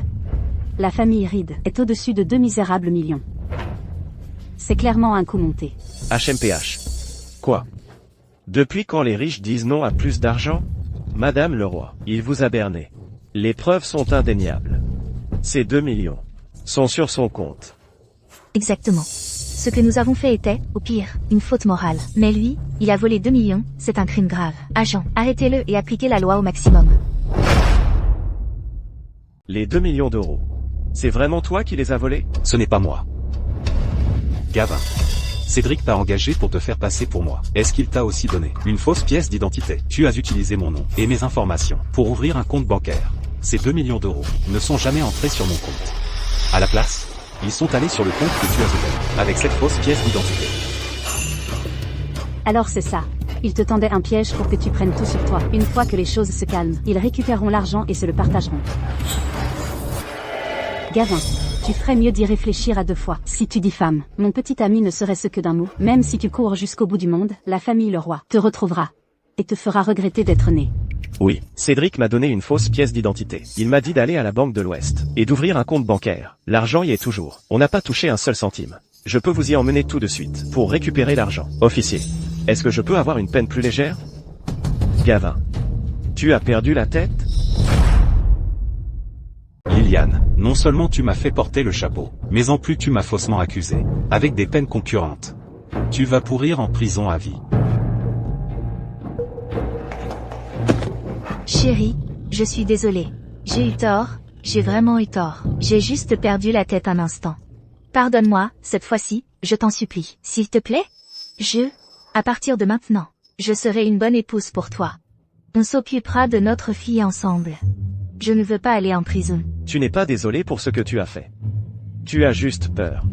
La famille Reed est au-dessus de 2 misérables millions. C'est clairement un coup monté. HMPH. Quoi? Depuis quand les riches disent non à plus d'argent? Madame le roi, il vous a berné. Les preuves sont indéniables. Ces 2 millions sont sur son compte. Exactement. Ce que nous avons fait était, au pire, une faute morale. Mais lui, il a volé 2 millions, c'est un crime grave. Agent, arrêtez-le et appliquez la loi au maximum. Les 2 millions d'euros. C'est vraiment toi qui les as volés? Ce n'est pas moi. Gavin. Cédric t'a engagé pour te faire passer pour moi. Est-ce qu'il t'a aussi donné une fausse pièce d'identité? Tu as utilisé mon nom et mes informations pour ouvrir un compte bancaire. Ces 2 millions d'euros ne sont jamais entrés sur mon compte. À la place, ils sont allés sur le compte que tu as ouvert, avec cette fausse pièce d'identité. Alors c'est ça. Ils te tendaient un piège pour que tu prennes tout sur toi. Une fois que les choses se calment, ils récupéreront l'argent et se le partageront. Gavin, tu ferais mieux d'y réfléchir à 2 fois. Si tu diffames, mon petit ami ne serait-ce que d'un mot. Même si tu cours jusqu'au bout du monde, la famille Leroy te retrouvera. Et te fera regretter d'être né. Oui, Cédric m'a donné une fausse pièce d'identité. Il m'a dit d'aller à la Banque de l'Ouest et d'ouvrir un compte bancaire. L'argent y est toujours. On n'a pas touché un seul centime. Je peux vous y emmener tout de suite pour récupérer l'argent. Officier, est-ce que je peux avoir une peine plus légère? Gavin, tu as perdu la tête? Liliane, non seulement tu m'as fait porter le chapeau, mais en plus tu m'as faussement accusé, avec des peines concurrentes. Tu vas pourrir en prison à vie. Chérie, je suis désolée. J'ai eu tort, j'ai vraiment eu tort. J'ai juste perdu la tête un instant. Pardonne-moi, cette fois-ci, je t'en supplie. S'il te plaît? À partir de maintenant, je serai une bonne épouse pour toi. On s'occupera de notre fille ensemble. Je ne veux pas aller en prison. Tu n'es pas désolé pour ce que tu as fait. Tu as juste peur.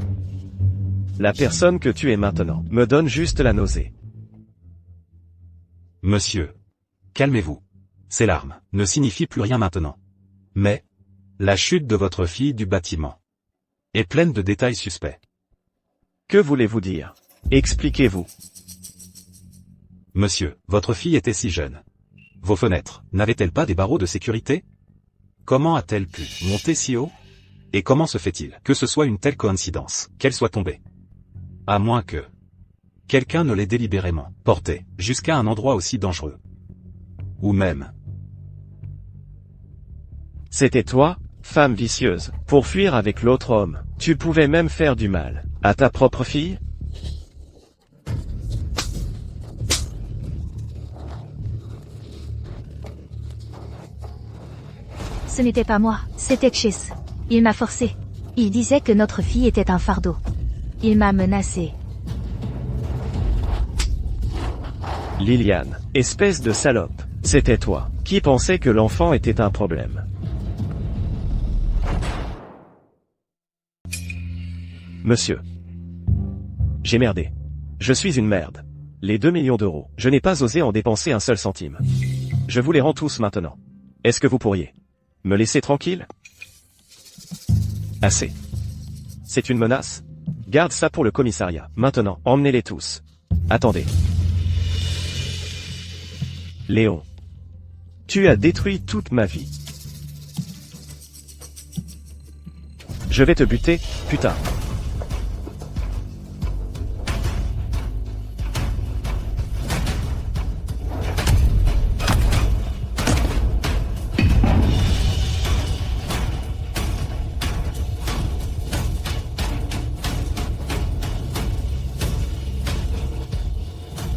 La personne que tu es maintenant me donne juste la nausée. Monsieur. Calmez-vous. Ces larmes ne signifient plus rien maintenant. Mais, la chute de votre fille du bâtiment est pleine de détails suspects. Que voulez-vous dire? Expliquez-vous. Monsieur, votre fille était si jeune. Vos fenêtres n'avaient-elles pas des barreaux de sécurité? Comment a-t-elle pu monter si haut? Et comment se fait-il que ce soit une telle coïncidence, qu'elle soit tombée? À moins que quelqu'un ne l'ait délibérément portée jusqu'à un endroit aussi dangereux. Ou même... C'était toi, femme vicieuse, pour fuir avec l'autre homme. Tu pouvais même faire du mal à ta propre fille? Ce n'était pas moi, c'était Chess. Il m'a forcé. Il disait que notre fille était un fardeau. Il m'a menacé. Liliane, espèce de salope, c'était toi qui pensais que l'enfant était un problème. Monsieur. J'ai merdé. Je suis une merde. Les 2 millions d'euros, je n'ai pas osé en dépenser un seul centime. Je vous les rends tous maintenant. Est-ce que vous pourriez me laisser tranquille? Assez. C'est une menace? Garde ça pour le commissariat. Maintenant, emmenez-les tous. Attendez. Léon. Tu as détruit toute ma vie. Je vais te buter, putain.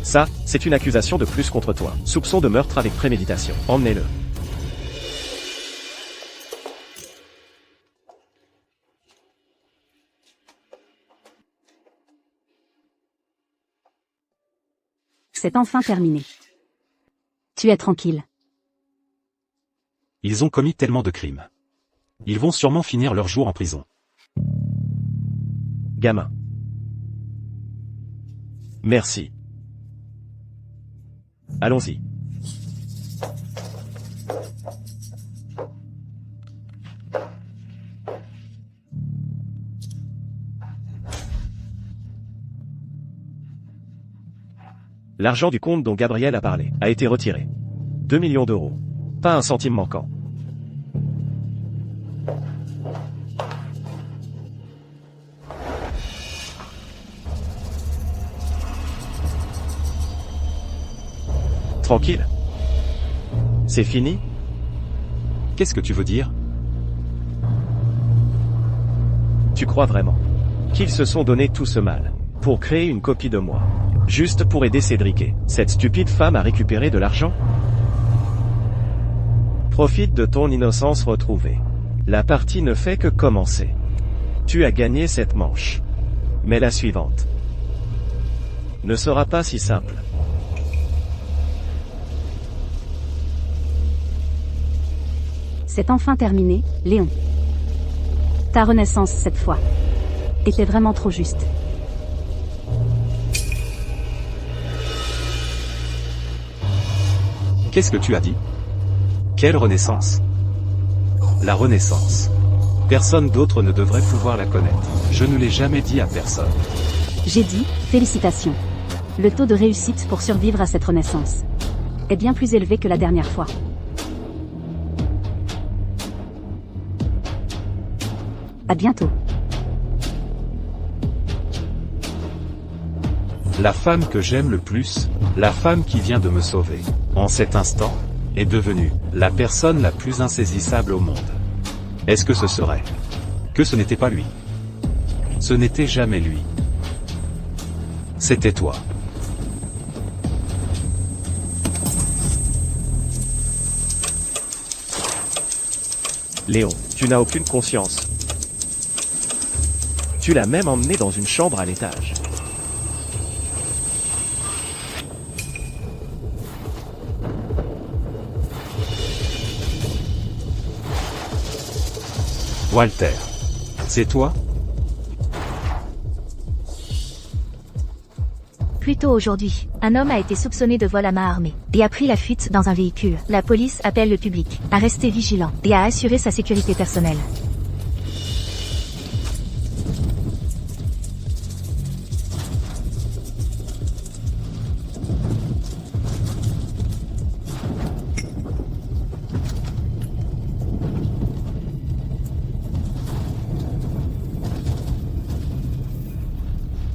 Ça, c'est une accusation de plus contre toi. Soupçon de meurtre avec préméditation. Emmenez-le. C'est enfin terminé. Tu es tranquille. Ils ont commis tellement de crimes. Ils vont sûrement finir leur jour en prison. Gamin. Merci. Allons-y. L'argent du compte dont Gabriel a parlé a été retiré. 2 millions d'euros. Pas un centime manquant. Tranquille. C'est fini? Qu'est-ce que tu veux dire? Tu crois vraiment qu'ils se sont donné tout ce mal pour créer une copie de moi, juste pour aider Cédric et cette stupide femme à récupérer de l'argent? Profite de ton innocence retrouvée. La partie ne fait que commencer. Tu as gagné cette manche. Mais la suivante ne sera pas si simple. C'est enfin terminé, Léon. Ta renaissance cette fois était vraiment trop juste. Qu'est-ce que tu as dit? Quelle renaissance? La renaissance. Personne d'autre ne devrait pouvoir la connaître. Je ne l'ai jamais dit à personne. J'ai dit, félicitations. Le taux de réussite pour survivre à cette renaissance est bien plus élevé que la dernière fois. À bientôt. La femme que j'aime le plus, la femme qui vient de me sauver, en cet instant, est devenue la personne la plus insaisissable au monde. Est-ce que ce serait que ce n'était pas lui? Ce n'était jamais lui. C'était toi. Léon, tu n'as aucune conscience. Tu l'as même emmené dans une chambre à l'étage. Walter. C'est toi? Plus tôt aujourd'hui, un homme a été soupçonné de vol à main armée et a pris la fuite dans un véhicule. La police appelle le public à rester vigilant et à assurer sa sécurité personnelle.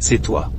C'est toi.